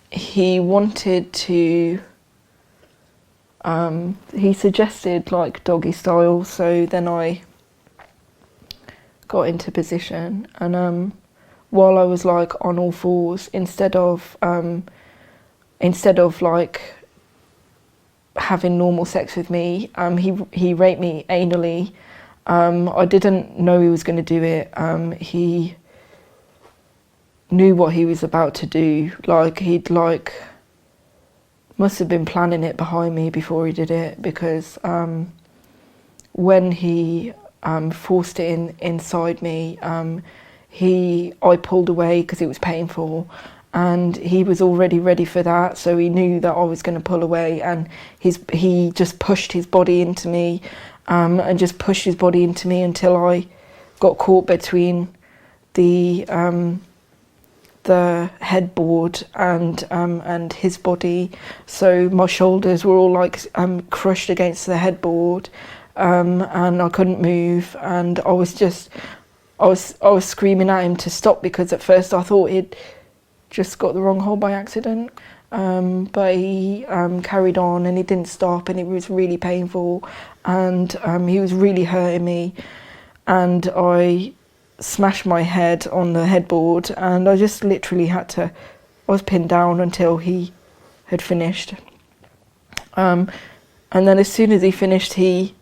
he wanted to, he suggested like doggy style, so then I got into position, and while I was like on all fours, instead of like having normal sex with me, he raped me anally. I didn't know he was going to do it. He knew what he was about to do. Like, he'd like must have been planning it behind me before he did it, because when he forced it inside me, I pulled away because it was painful. And he was already ready for that, so he knew that I was going to pull away, and he just pushed his body into me, and just pushed his body into me until I got caught between the headboard and his body. So my shoulders were all like crushed against the headboard, and I couldn't move, and I was screaming at him to stop, because at first I thought he'd just got the wrong hole by accident, but he carried on, and he didn't stop, and it was really painful, and he was really hurting me, and I smashed my head on the headboard, and I just literally I was pinned down until he had finished, and then as soon as he finished, he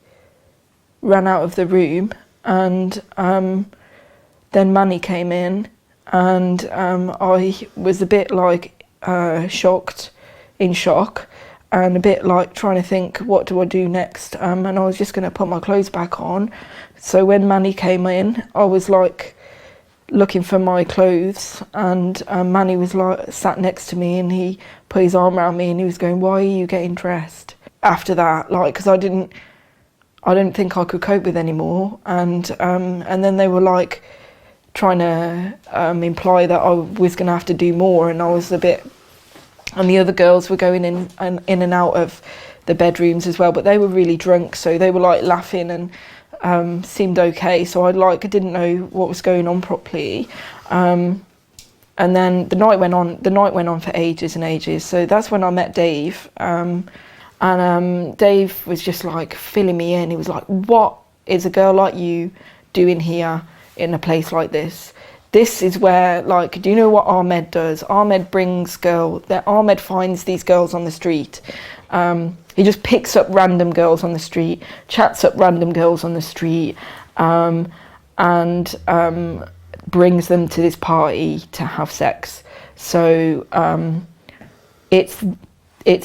ran out of the room, and then Manny came in, and I was a bit like in shock, and a bit like trying to think, what do I do next? And I was just going to put my clothes back on. So when Manny came in, I was like looking for my clothes, and Manny was like sat next to me, and he put his arm around me, and he was going, why are you getting dressed? After that, like, because I didn't think I could cope with anymore, and then they were like trying to imply that I was going to have to do more, and I was a bit, and the other girls were going in and out of the bedrooms as well, but they were really drunk, so they were like laughing and seemed okay, so I didn't know what was going on properly, and And then the night went on for ages and ages. So that's when I met Dave. Dave was just like filling me in. He was like, what is a girl like you doing here in a place like this? This is where, like, do you know what Ahmed does? Ahmed finds these girls on the street. He just picks up random girls on the street, chats up random girls on the street, and brings them to this party to have sex. So it's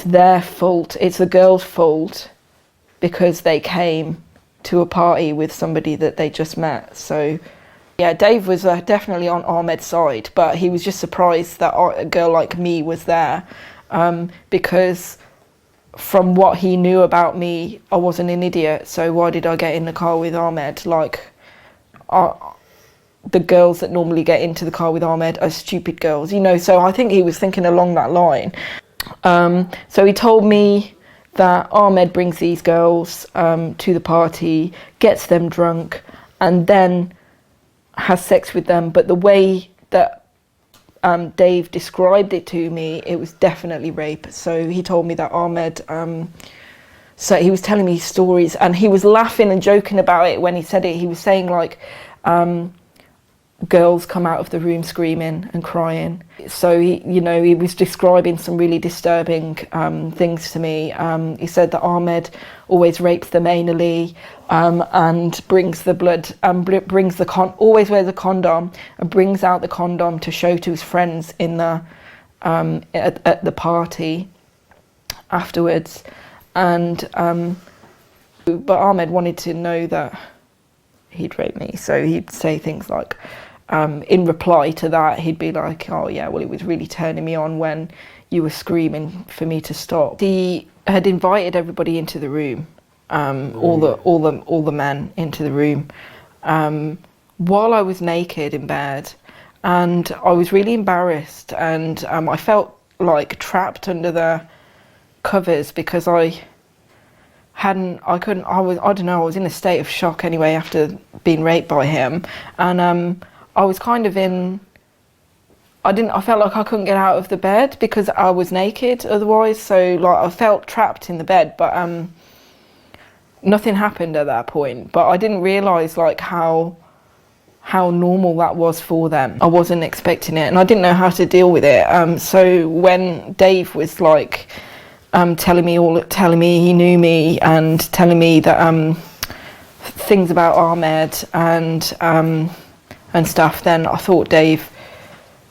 their fault, it's the girl's fault, because they came to a party with somebody that they just met. So yeah, Dave was definitely on Ahmed's side, but he was just surprised that a girl like me was there, because from what he knew about me, I wasn't an idiot. So why did I get in the car with Ahmed? Like, the girls that normally get into the car with Ahmed are stupid girls, you know. So I think he was thinking along that line. So he told me that Ahmed brings these girls to the party, gets them drunk, and then has sex with them. But the way that Dave described it to me, it was definitely rape. So he told me that Ahmed, so he was telling me stories, and he was laughing and joking about it when he said it. He was saying, like, girls come out of the room screaming and crying. So he was describing some really disturbing things to me. He said that Ahmed always rapes them anally, and brings the blood, always wears a condom, and brings out the condom to show to his friends in the at the party afterwards. And but Ahmed wanted to know that he'd rape me, so he'd say things like, in reply to that, he'd be like, oh yeah, well, it was really turning me on when you were screaming for me to stop. He had invited everybody into the room, all the men into the room, while I was naked in bed, and I was really embarrassed, and I felt like trapped under the covers because I was in a state of shock anyway after being raped by him, and I was kind of I felt like I couldn't get out of the bed because I was naked otherwise, so like I felt trapped in the bed, but nothing happened at that point. But I didn't realise like how normal that was for them. I wasn't expecting it, and I didn't know how to deal with it. So when Dave was like telling me he knew me and telling me that things about Ahmed and stuff, then I thought Dave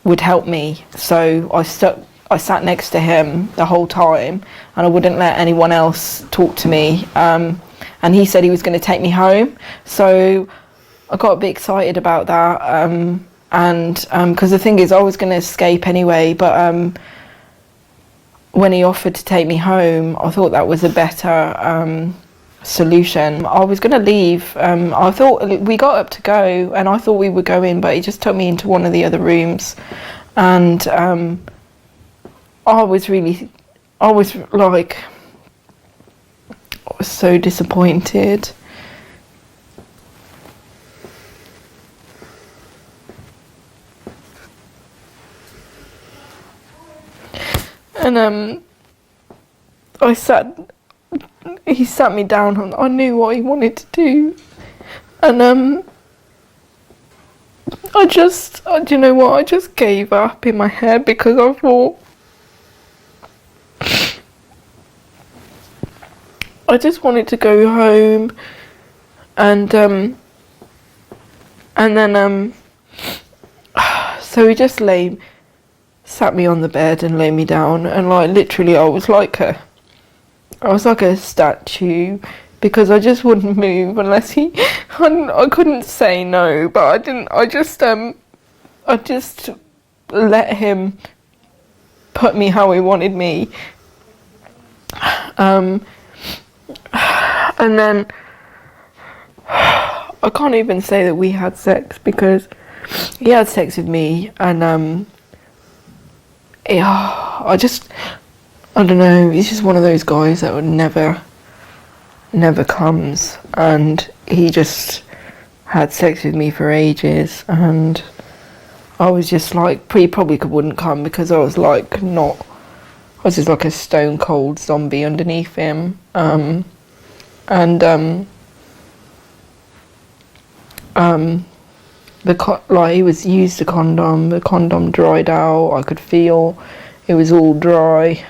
would help me. So I sat next to him the whole time, and I wouldn't let anyone else talk to me. And he said he was going to take me home. So I got a bit excited about that. And because the thing is, I was going to escape anyway, but when he offered to take me home, I thought that was a better solution. I was going to leave. I thought we got up to go, and I thought we were going, but he just took me into one of the other rooms, and I was so disappointed. And he sat me down, I knew what he wanted to do, and do you know what, I just gave up in my head because I thought I just wanted to go home, and then so he just sat me on the bed and laid me down, and like literally I was like a statue, because I just wouldn't move unless I couldn't say no, but I just let him put me how he wanted me. And then I can't even say that we had sex, because he had sex with me, and I don't know, he's just one of those guys that would never comes, and he just had sex with me for ages, and I was just like, he probably wouldn't come because I was like I was just like a stone cold zombie underneath him. He was used a condom. The condom dried out. I could feel it was all dry,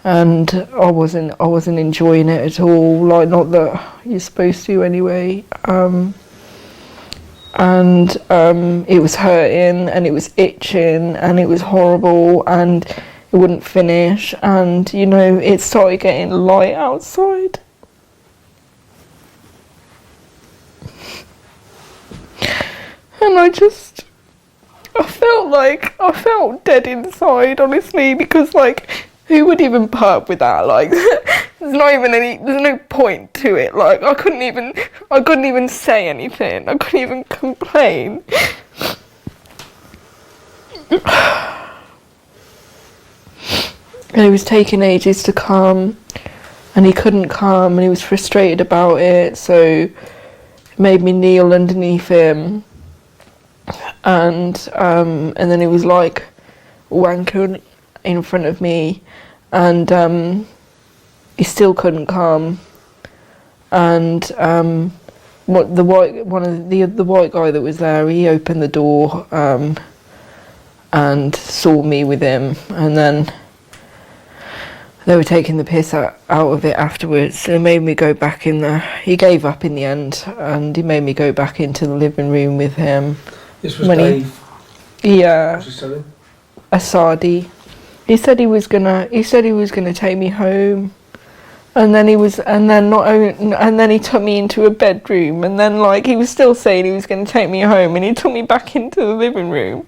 and I wasn't enjoying it at all. Like, not that you're supposed to anyway. It was hurting and it was itching and it was horrible and it wouldn't finish, and you know, it started getting light outside. And I felt dead inside, honestly, because like, who would even put up with that? Like, there's no point to it. Like, I couldn't even say anything. I couldn't even complain. And it was taking ages to come, and he couldn't come, and he was frustrated about it, so it made me kneel underneath him. And then he was like wanking in front of me, and he still couldn't come. And the white guy that was there, he opened the door and saw me with him, and then they were taking the piss out of it afterwards. It made me go back in there. He gave up in the end, and he made me go back into the living room with him. This was Dave. Yeah. What's he selling? Asadi. He said he was gonna take me home, and then he took me into a bedroom, and then like he was still saying he was gonna take me home, and he took me back into the living room.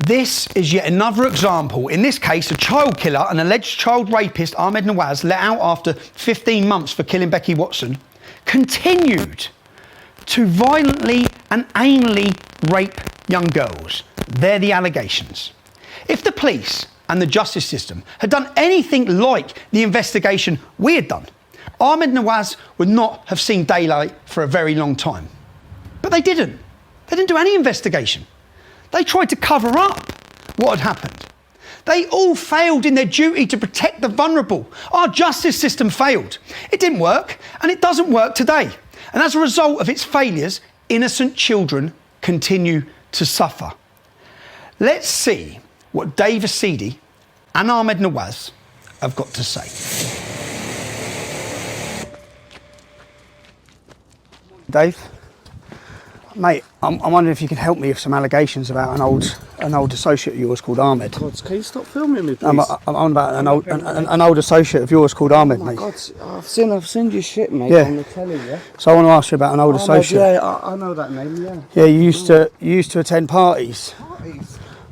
This is yet another example. In this case, a child killer, an alleged child rapist, Ahmed Nawas, let out after 15 months for killing Becky Watson, continued to violently and anally rape young girls. They're the allegations. If the police and the justice system had done anything like the investigation we had done, Ahmed Nawas would not have seen daylight for a very long time. But they didn't. They didn't do any investigation. They tried to cover up what had happened. They all failed in their duty to protect the vulnerable. Our justice system failed. It didn't work, and it doesn't work today. And as a result of its failures, innocent children continue to suffer. Let's see what Dave Asidi and Ahmed Nawas have got to say. Dave? Mate, I'm wondering if you can help me with some allegations about an old associate of yours called Ahmed. God, can you stop filming me, please? I'm on about an old associate of yours called Ahmed, mate. God, I've seen your shit, mate, on the telly, yeah? So I want to ask you about an old associate. Yeah, I know that name, yeah. Yeah, you used to attend parties.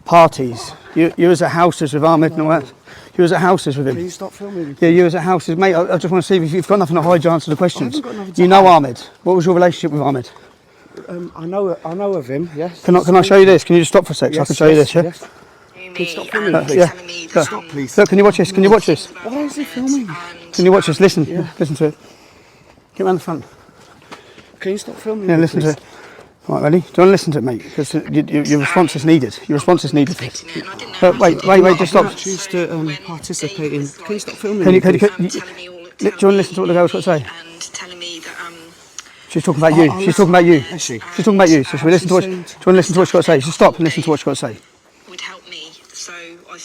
Parties. You was at houses with Ahmed Nawas. You was at houses with him. Can you stop filming me, please? Yeah, you was at houses. Mate, I just want to see if you've got nothing to hide, you answer the questions. I haven't got nothing to You know hide. Ahmed. What was your relationship with Ahmed? I know of him, yes. Can I show you this? Can you just stop for a sec so I can show you this, yeah? Yes. Can you stop filming me, please? Yeah. Stop, please. Look, can you watch this? Can you watch this? Why is he filming? Can you watch this? Listen. Listen to it. Get round the front. Can you stop filming Yeah, me, listen please? to it. All right, ready? Do you want to listen to it, mate? Because your response is needed. Your response is needed. Wait, just stop. I choose to participate in... Can you stop filming Do me, you please? want to listen to what the girl's got to say? She's talking about you. She's talking about you. Is she? She's talking about you. So should we listen to what? Do you want to listen to what she's got to say? Just stop and listen to what she's got to say. Would help me, so I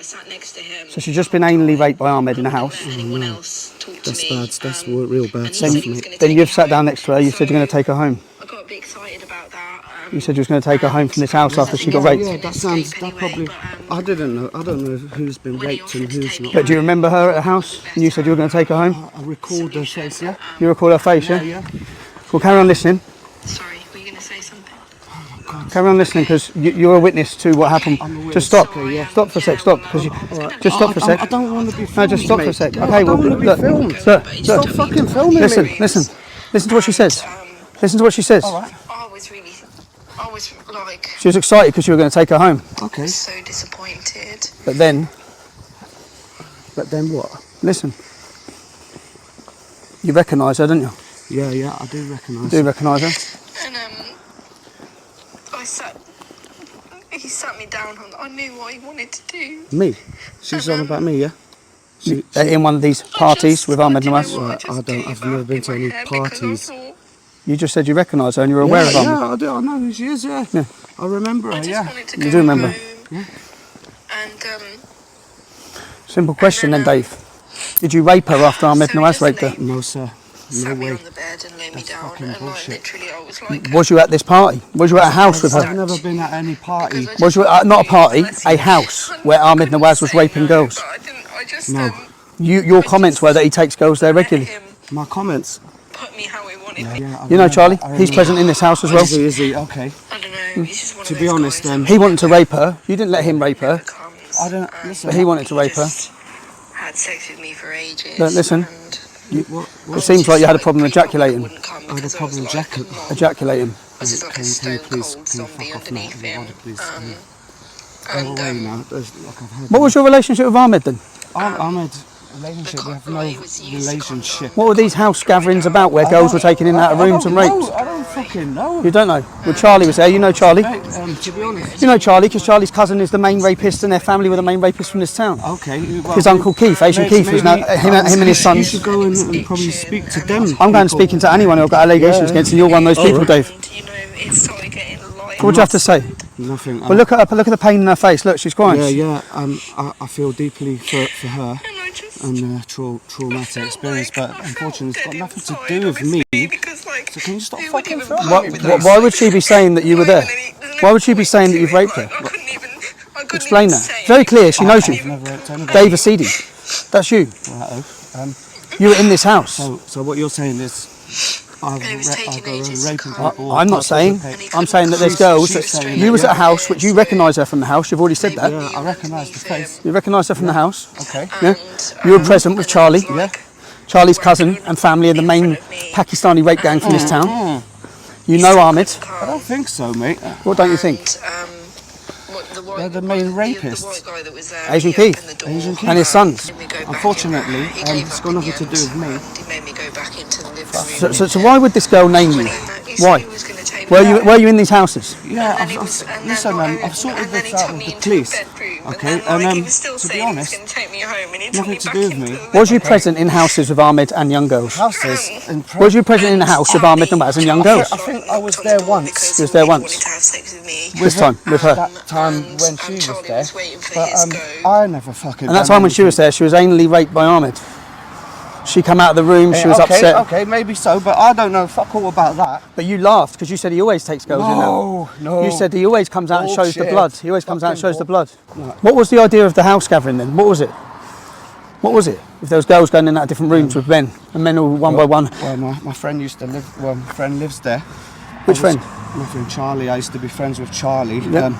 sat next to him. So she's just been anally raped by Ahmed in a house. Anyone else talk to That's me? bad. That's real bad Then- stuff, mate. Then you've sat down next to her. You said you're going to take her home. I got a bit excited about that. You said you was going to take her home from this house after she got raped. Yeah, that probably... I don't know who's been raped and who's not. But do you remember her at the house? And you said you were going to take her home. I recalled her face, yeah? You recall her face, yeah? Yeah. Well, carry on listening. Sorry, were you going to say something? Carry on listening because you're a witness to what happened. Just stop. Stop for a sec. Stop. Because just stop for a sec. I don't want to be filmed. No, just stop for a sec. No, Okay, I don't want to be filmed. Look. Stop fucking filming Listen, me. listen. Listen to what she says. Listen to what she says. All right. I was like... She was excited because you were going to take her home. Okay. So disappointed. But then what? listen. You recognise her, don't you? Yeah, I do recognise Do you recognise her? And he sat me down on. I knew what he wanted to do. Me? She's on about me, yeah? In one of these parties with Ahmed Nawas? Right, I've never been to any parties. You just said you recognise her and you're aware of Ahmed? Yeah, I do. I know who she is, yeah. I remember her, yeah. You do remember? And Simple question then, Dave. Did you rape her after Ahmed Nawas raped her? No, sir. No way. on the bed and lay me down, and literally I was like. Was you at this party? Was you at a house with her? I've never been at any party. Was you at, not a party, a house where Ahmed Nawas was raping girls? No. Your comments were that he takes girls there regularly. My comments? Put me how he wanted me. You know Charlie, he's present in this house as well. Is he? Okay. I don't know. He's just one To be honest, He wanted to rape her. You didn't let him rape her. I don't listen. But he wanted to rape her. Had sex with me for ages. Look, listen. It seems like you had a problem ejaculating. I had a problem Ejaculating. This is like a stone cold zombie underneath him. What was your relationship with Ahmed then? Ahmed, relationship, we have no relationship. What were these house gatherings about where girls were taken in and out of rooms and raped? I don't fucking know. You don't know? Well, Charlie was there. You know Charlie? To be honest. You know Charlie because Charlie's cousin is the main rapist and their family were the main rapists from this town. Okay. Well, his uncle Keith, Asian Keith, was now him and his son. You should go and probably speak to them. I'm going speaking to anyone who've got allegations against, and you're one of those people, Dave. What would you have to say? Nothing. Well, look at her. Look at the pain in her face. Look, she's crying. Yeah. I feel deeply for her and traumatic experience, but unfortunately, it's got nothing to do with me. So can you stop fucking filming me? Why would she be saying that you were there? Why would she be saying that you've raped her? Explain that. Very clear. She knows you. Dave Asidi. That's you. You were in this house. So what you're saying is. I'm not saying. I'm saying that there's girls. You was at a house, which you recognise her from the house. You've already said that. Yeah, I recognise the face. You recognise her from the house. Okay. Yeah. You were present with Charlie. Yeah. Charlie's cousin and family are the main Pakistani rape gang from this town. You know Ahmed. I don't think so, mate. What don't you think? They're the main rapists. Asian Keith. And his sons. Unfortunately, it's got nothing to do with me. So why would this girl name you? Why? Were you in these houses? Yeah, listen, I've sorted this out with the police. Okay, and to be honest, nothing to do with me. Was you present in houses with Ahmed and young girls? Houses? Was you present in a house with Ahmed Nawas and young girls? I think I was there once. You was there once? This time, with her? That time when she was there, but I never fucking... And that time when she was there, she was anally raped by Ahmed. She came out of the room, she was upset. Okay, maybe so, but I don't know fuck all about that. But you laughed because you said he always takes girls in there. No. You said he always comes out and shows the blood. He always comes out and shows the blood. No. What was the idea of the house gathering then? What was it? What was it? If there was girls going in and out of different rooms with men, and men all one by one. Well, my friend used to live, my friend lives there. Which friend? My friend Charlie. I used to be friends with Charlie. Yep.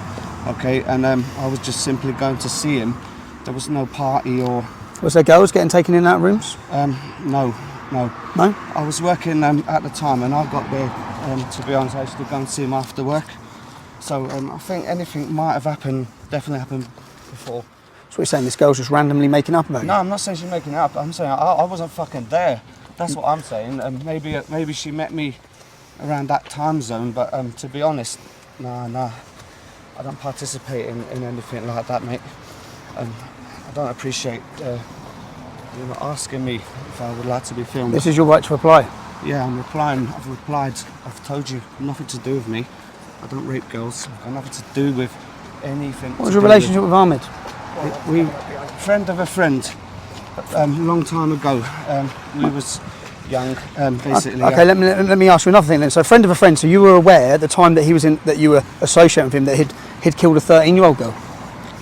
Okay, and I was just simply going to see him. There was no party or... Was there girls getting taken in and out of rooms? No. No? I was working at the time and I got there, to be honest, I used to go and see him after work. So I think anything might have happened, definitely happened before. So you're saying this girl's just randomly making up about you? No, I'm not saying she's making it up. I'm saying I wasn't fucking there. That's what I'm saying. Maybe she met me around that time zone, but to be honest, no. I don't participate in anything like that, mate. I don't appreciate you know, asking me if I would like to be filmed. This is your right to reply? Yeah, I'm replying. I've replied. I've told you, nothing to do with me. I don't rape girls. I've got nothing to do with anything. What was your relationship with Ahmed? We friend of a friend. Long time ago. We was young, basically. Okay, let me ask you another thing then. So, friend of a friend. So you were aware at the time that he was in, that you were associating with him, that he'd killed a 13-year-old girl.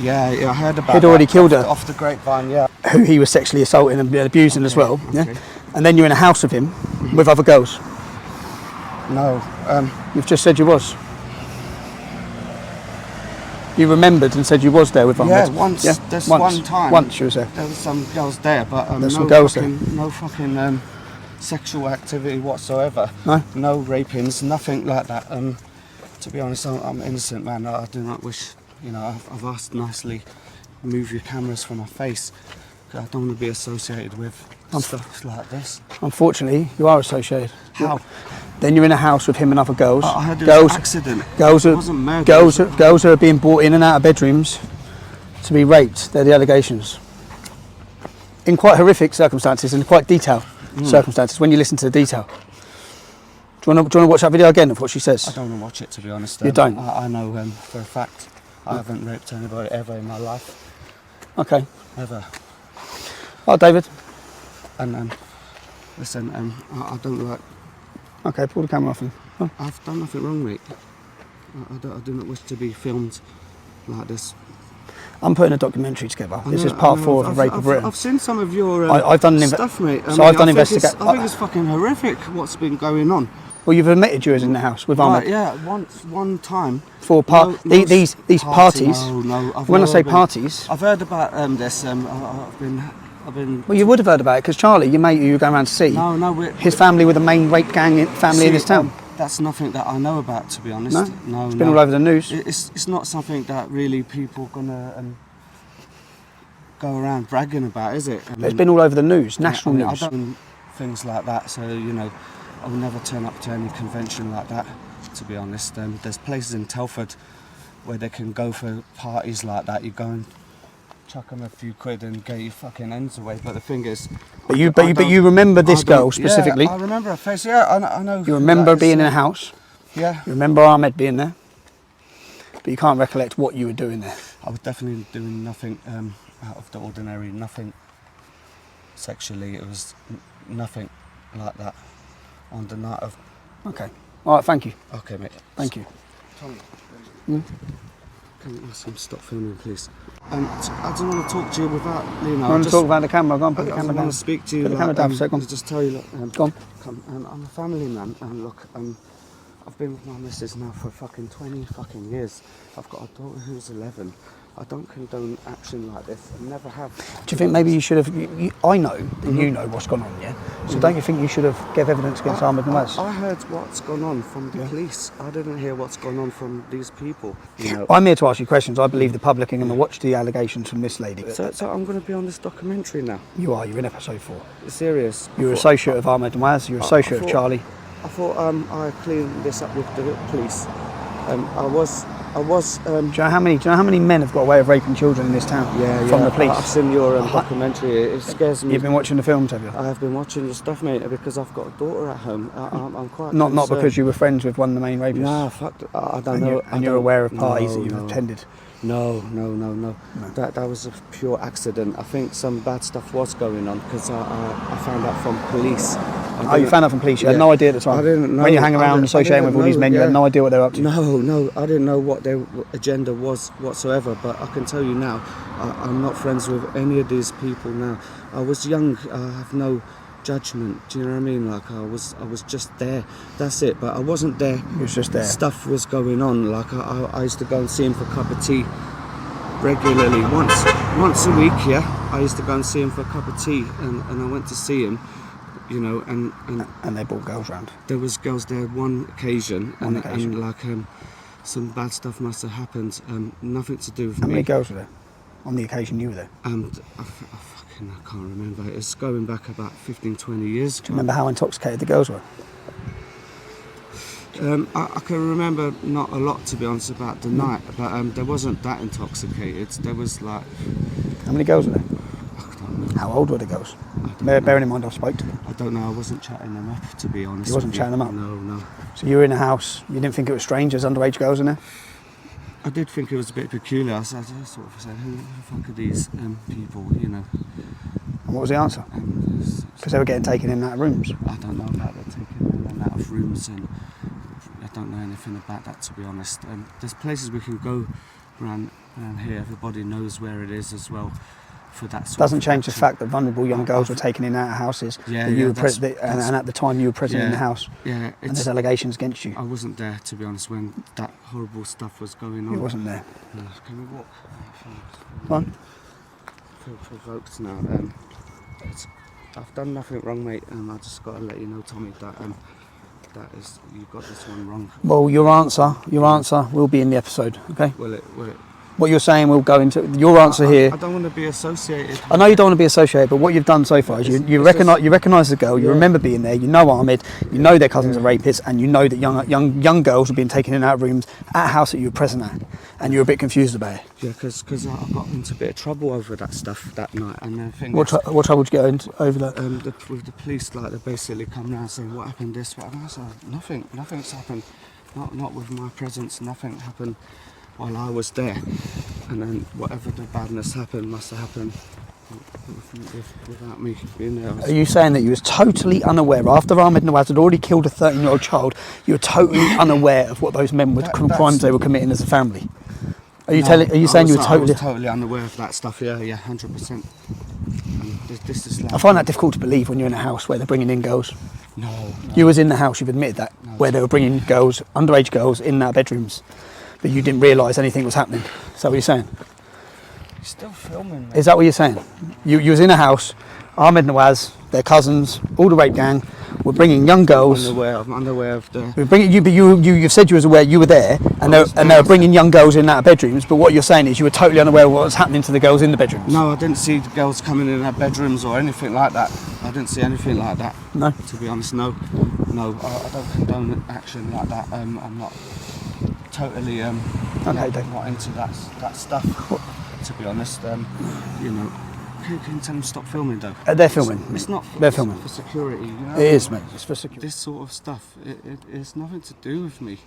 Yeah, I heard about. He'd already killed her. Off the grapevine, yeah. Who he was sexually assaulting and abusing as well. Okay. Yeah. And then you're in a house with him, with other girls. No. You've just said you was. You remembered and said you was there with Ahmed. Yeah, once. Yeah? There's one time. Once you was there. There was some girls there, but there's some girls there. No fucking sexual activity whatsoever. No. No rapings, nothing like that. To be honest, I'm innocent, man. I do not wish. You know, I've asked nicely, move your cameras from my face. I don't want to be associated with stuff like this. Unfortunately, you are associated. How? Then you're in a house with him and other girls. I heard it was an accident. Girls It wasn't murder. girls are being brought in and out of bedrooms to be raped. They're the allegations. In quite horrific circumstances and quite detailed circumstances, when you listen to the detail. Do you want to watch that video again of what she says? I don't want to watch it, to be honest. You don't? I know for a fact I haven't raped anybody ever in my life. Okay. Ever. Oh, David. And listen, I don't like... Okay, pull the camera off him. Oh. I've done nothing wrong, mate. I do not wish to be filmed like this. I'm putting a documentary together. This is part 4 of the Rape of Britain. I've seen some of your I've done stuff, mate. I've done investigation. I think it's fucking horrific what's been going on. Well, you've admitted you was in the house with Ahmed. Right, yeah, one time. For these parties. No. When I say parties, I've heard about this. I've been. Well, you would have heard about it because Charlie, your mate, who you were going around to see. No. His family were the main rape gang family in this town. That's nothing that I know about, to be honest. No. It's been all over the news. It's not something that really people are gonna go around bragging about, is it? It's been all over the news, national news. I don't things like that, so I will never turn up to any convention like that, to be honest. There's places in Telford where they can go for parties like that. You go and chuck them a few quid and get your fucking ends away. But the thing is, but you remember this girl specifically? Yeah, I remember her face. Yeah, I know. You remember being in a house. Yeah. You remember Ahmed being there, but you can't recollect what you were doing there. I was definitely doing nothing out of the ordinary. Nothing sexually. It was nothing like that. On the night of... Okay. All right, thank you. Okay, mate. Thank you. Tommy, can you ask him to stop filming, please? I don't want to talk to you without, I want to talk about the camera. Go on, put the camera down. I want to speak to you. Put the camera down for a second. Just tell you, look, go on. I'm a family man, and look, I've been with my missus now for fucking 20 fucking years. I've got a daughter who's 11. I don't condone action like this. I never have. Do you think maybe you should have... I know that you know what's gone on, yeah? So don't you think you should have gave evidence against Ahmed Nawas? I heard what's gone on from the police. I didn't hear what's gone on from these people. I'm here to ask you questions. I believe the public are going to watch the allegations from this lady. So I'm going to be on this documentary now. You are. You're in episode 4. You're serious? You're an associate of Ahmed Nawas. You're an associate of Charlie. I thought I cleaned this up with the police. I was. Do you know how many men have got away with raping children in this town? From the police. I've seen your documentary. It scares me. You've been watching the films, have you? I have been watching the stuff, mate, because I've got a daughter at home. I'm quite not because you were friends with one of the main rapists. Nah, fuck. I don't know. And you're aware of parties that you've attended. No. That was a pure accident. I think some bad stuff was going on because I found out from police. You found out from police? You had no idea at the time? I didn't know. When you hang around associating with all these men, you had no idea what they were up to? No, I didn't know what their agenda was whatsoever, but I can tell you now, I'm not friends with any of these people now. I was young, I have no judgment, do you know what I mean? Like I was just there, that's it, but I wasn't there. You was just there. Stuff was going on, like I used to go and see him for a cup of tea regularly, once a week, yeah. I used to go and see him for a cup of tea, and I went to see him, and they brought girls round. There was girls there one occasion, and like some bad stuff must have happened. Nothing to do with me. How many girls were there on the occasion you were there? I can't remember. It's going back about 15, 20 years. Do you remember how intoxicated the girls were? I can remember not a lot, to be honest, about the night, but there wasn't that intoxicated. There was like... How many girls were there? I don't know. How old were the girls? Bearing in mind I spoke to them. I don't know, I wasn't chatting them up, to be honest. You wasn't chatting them up? No. So you were in a house, you didn't think it was strange, there's underage girls in there? I did think it was a bit peculiar. I sort of said, who the fuck are these people, And what was the answer? Because they were getting taken in and out of rooms? I don't know about the taking in and out of rooms, and I don't know anything about that, to be honest. There's places we can go around here, everybody knows where it is as well. For that sort doesn't change the fact that vulnerable young girls were taken in and out of houses, and at the time you were present in the house, and there's allegations against you. I wasn't there, to be honest, when that horrible stuff was going on. You wasn't there. No. Can we walk? Come on. I feel provoked now. I've done nothing wrong, mate. I just got to let you know, Tommy, that is, you got this one wrong. Well, your answer will be in the episode, okay? Will it? What you're saying will go into your answer here. I don't want to be associated. I know you don't want to be associated, but what you've done so far is you recognise the girl. You remember being there. You know Ahmed. You know their cousins are rapists, and you know that young girls were being taken in and out of rooms at a house that you were present at, and you were a bit confused about it. Yeah, because I got into a bit of trouble over that stuff that night, and the thing. What trouble did you get into over that? With the police, like they basically come round saying what happened, this, what happened. I said nothing's happened. Not with my presence. Nothing happened while I was there, and then whatever the badness happened must have happened without me being there. Are you saying that you was totally unaware, after Ahmed Nawas had already killed a 13-year-old child, you were totally unaware of what those men were, crimes they were committing as a family? Are you saying you were totally... I was totally unaware of that stuff, yeah, 100%. This is like... I find that difficult to believe when you're in a house where they're bringing in girls. No. You was in the house, you've admitted that, where they were bringing girls, underage girls, in their bedrooms, but you didn't realise anything was happening. Is that what you're saying? You're still filming, mate. Is that what you're saying? You was in a house, Ahmed Nawas, their cousins, all the rape gang, were bringing young girls. I'm unaware of the... You've said you was aware, you were there, and they were bringing young girls in and out of bedrooms, but what you're saying is you were totally unaware of what was happening to the girls in the bedrooms. No, I didn't see the girls coming in their bedrooms or anything like that. I didn't see anything like that. No? To be honest, no. No, I don't condone action like that. I'm not totally not into that stuff. To be honest, you know... Can you tell them stop filming though? They're filming. It's not. They're filming. For security. You know? It is, mate. It's for security. This sort of stuff, it's nothing to do with me.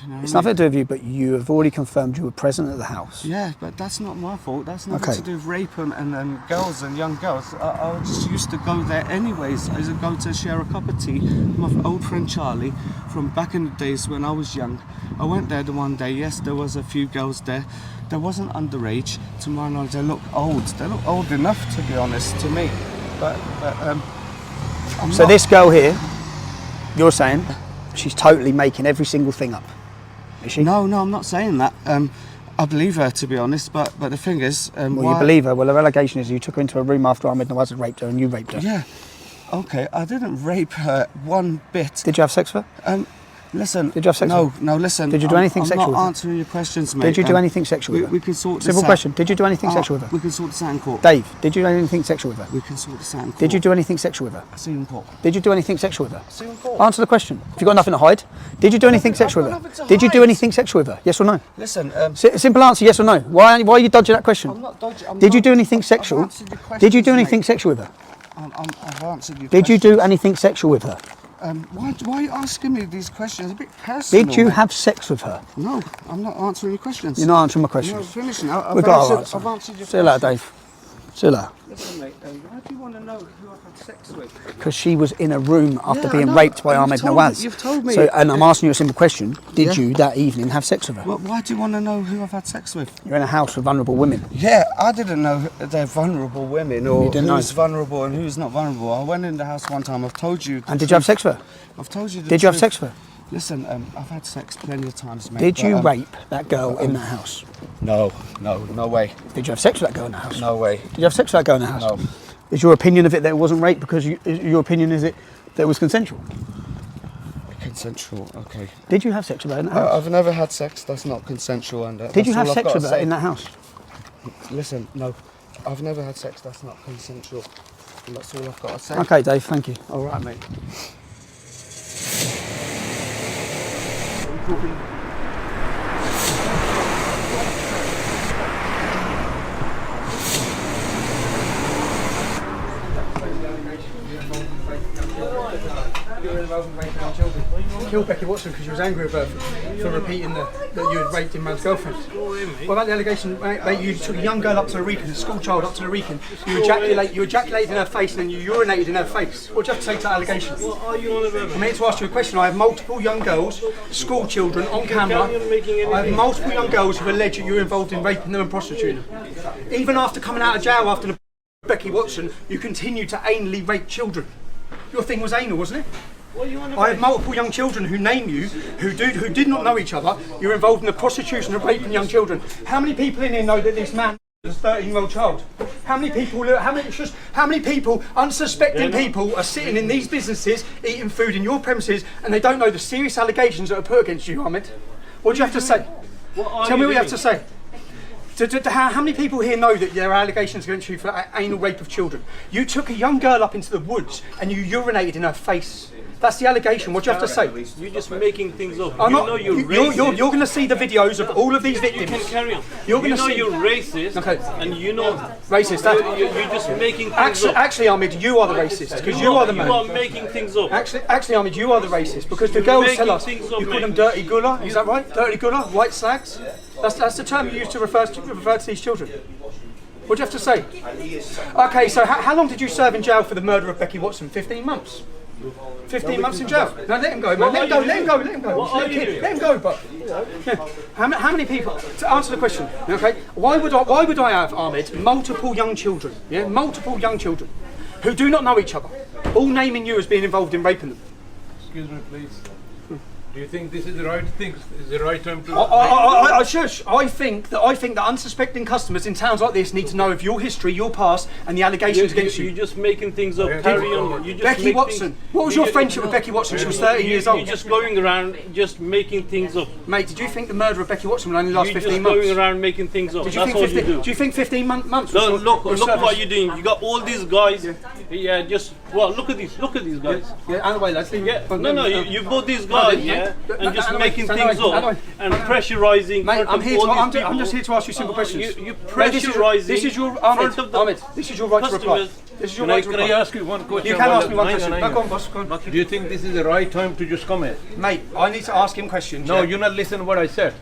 You know it's nothing to do with you, but you have already confirmed you were present at the house. Yeah, but that's not my fault. That's nothing to do with rape and girls and young girls. I just used to go there anyways. I used to go to share a cup of tea with my old friend Charlie from back in the days when I was young. I went there the one day. Yes, there was a few girls there. They wasn't underage. To my knowledge, they look old. They look old enough, to be honest, to me. But so this girl here, you're saying, she's totally making every single thing up. Is she? No, I'm not saying that. I believe her, to be honest, but the thing is... well, you believe her. Well, her allegation is you took her into a room after Ahmed Nawas had raped her and you raped her. Yeah. Okay, I didn't rape her one bit. Did you have sex with her? Listen. Did you have sex with her? No, listen. Did you do anything sexual with her? I'm not answering your questions, mate. Did you do anything sexual with her? We can sort this out. Simple question. Did you do anything sexual with her? We can sort this out in court. Dave, did you do anything sexual with her? We can sort this out in court. Did you do anything sexual with her? See you in court. Did you do anything sexual with her? See you in court. Answer the question. If you've got nothing to hide, did you do anything sexual with her? Did you do anything sexual with her? Yes or no? Listen. Simple answer, yes or no. Why are you dodging that question? I'm not dodging. Did you do anything sexual? Did you do anything sexual with her? I've answered your Did you do anything sexual with her? Why are you asking me these questions? It's a bit personal. Did you have sex with her? No, I'm not answering your questions. You're not answering my questions. No, finishing. I've answered your questions. See you later, Dave. See you later. Listen, mate, why do you want to know who I've had sex with? Because she was in a room after being raped by Ahmed Nawas. You've told me. So, and I'm asking you a simple question. Did you that evening have sex with her? Well, why do you want to know who I've had sex with? You're in a house with vulnerable women. Yeah, I didn't know they're vulnerable women or who's know. vulnerable and who's not vulnerable. I went in the house one time, I've told you. And did you have sex with her? I've told you the Did you have truth. sex with her? Listen, I've had sex plenty of times, mate. Did you rape that girl in that house? No way. Did you have sex with that girl in the house? No way. Did you have sex with that girl in the house? No. Is your opinion of it that it wasn't rape because your opinion is it that it was consensual? Consensual, okay. Did you have sex with her in that house? I've never had sex that's not consensual. And did you have sex with her in that house? Listen, no. I've never had sex that's not consensual. And that's all I've got to say. Okay, Dave, thank you. All right, mate. Killed Becky Watson because you was angry with her for repeating that you had raped man's girlfriend. What about the allegation, mate, you took a young girl up to the Recon, a school child up to the Recon, you ejaculated in her face and then you urinated in her face. What do you have to say to that allegation? What are you on about? I'm here to ask you a question. I have multiple young girls, school children on camera. I have multiple young girls who allege that you're involved in raping them and prostituting them. Even after coming out of jail after the Becky Watson, you continue to anally rape children. Your thing was anal, wasn't it? I have multiple young children who name you, who did not know each other. You're involved in the prostitution of raping young children. How many people in here know that this man is a 13-year-old child? How many people, unsuspecting people, are sitting in these businesses eating food in your premises and they don't know the serious allegations that are put against you, Ahmed? What do you have to say? Tell me what you have to say. How many people here know that there are allegations against you for anal rape of children? You took a young girl up into the woods and you urinated in her face. That's the allegation. What do you have to say? You're just making things up. You're going to see the videos of all of these victims. You can carry on. You're racist. Okay. And you know racist. You're just making things up. Actually, Ahmed, you are the racist because you are the man. You are making things up. Actually, Ahmed, you are the racist because the girls tell us you call them dirty gullah. Is that right? Dirty gullah, white slags. That's the term you use to refer to these children. What do you have to say? Okay, so how long did you serve in jail for the murder of Becky Watson? 15 months. 15 months in jail. No, let him go, man. Let him go. Let him go, but how many people? To answer the question, okay? Why would I have, Ahmed, multiple young children? Yeah, multiple young children who do not know each other, all naming you as being involved in raping them. Excuse me, please. Do you think this is the right thing? Is the right time to? I think that unsuspecting customers in towns like this need to know of your history, your past, and the allegations against you. You're just making things up. Carry on. Becky Watson. What was your friendship with Becky Watson? She was 13 years old. You're just going around just making things up. Mate, did you think the murder of Becky Watson would only last 15 months? You're just going around making things up. That's all you do. Do you think 15 months? No, look what you're doing. You got all these guys. Yeah, just look at these guys. Yeah, out of the way, lads. No, you bought these guys, and just making things up and pressurising. Mate, I'm just here to ask you simple questions. You're pressurising. This is your Ahmed. This is your right to reply. This is your right to reply. Can I ask you one question? You can ask me one question. Go on, boss. Go on. Do you think this is the right time to just comment? Mate, I need to ask him questions. No, you're not listening to what I said.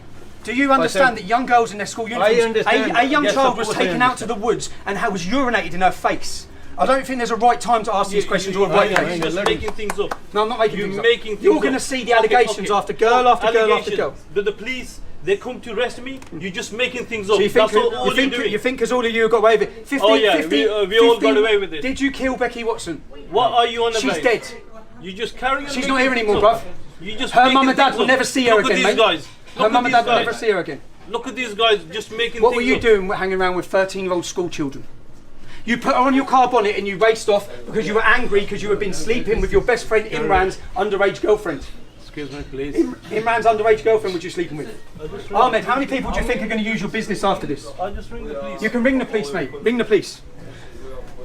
Do you understand that young girls in their school uniforms, I understand. a young child was taken out to the woods and was urinated in her face? I don't think there's a right time to ask these questions or a right time. You're just making things up. No, I'm not making things up. Things You're going to see the allegations after girl after girl after girl. But the police, they come to arrest me. You're just making things up. So you think, you think because all of you have got away with it? 15, we all got away with it. Did you kill Becky Watson? What are you on about? She's dead. You just carry on. She's not here anymore, bruv. Her mum and dad will never see her again, mate. Her mum and dad will never see her again. Look at these guys just making things up. What were you doing hanging around with 13-year-old school children? You put her on your car bonnet and you raced off because you were angry because you had been sleeping with your best friend Imran's underage girlfriend. Excuse me, please. Imran's underage girlfriend was you sleeping with? Ahmed, how many people do you think are going to use your business after this? I'll just ring the police. You can ring the police, mate. Ring the police.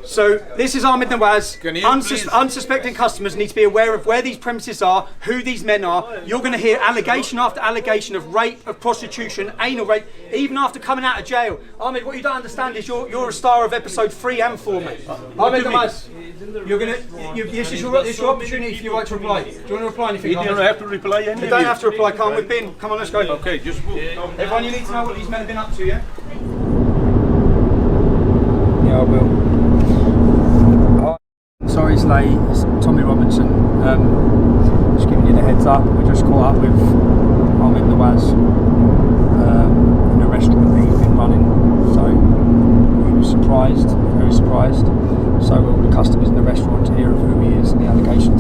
So this is Ahmed Nawas. Unsuspecting customers need to be aware of where these premises are, who these men are. You're going to hear allegation after allegation of rape, of prostitution, anal rape, even after coming out of jail. Ahmed, what you don't understand is you're a star of episode 3 and 4, mate. Ahmed Nawas, this is your opportunity for your right to reply. Do you want to reply anything? You don't have to reply anything. You don't have to reply. Come on, let's go. Okay, just move. Everyone, you need to know what these men have been up to, yeah? Yeah, I will. Sorry it's late, it's Tommy Robinson. Just giving you the heads up. We just caught up with Ahmed Nawas in a restaurant that he's been running. So he was surprised, very surprised. So all the customers in the restaurant to hear of who he is and the allegations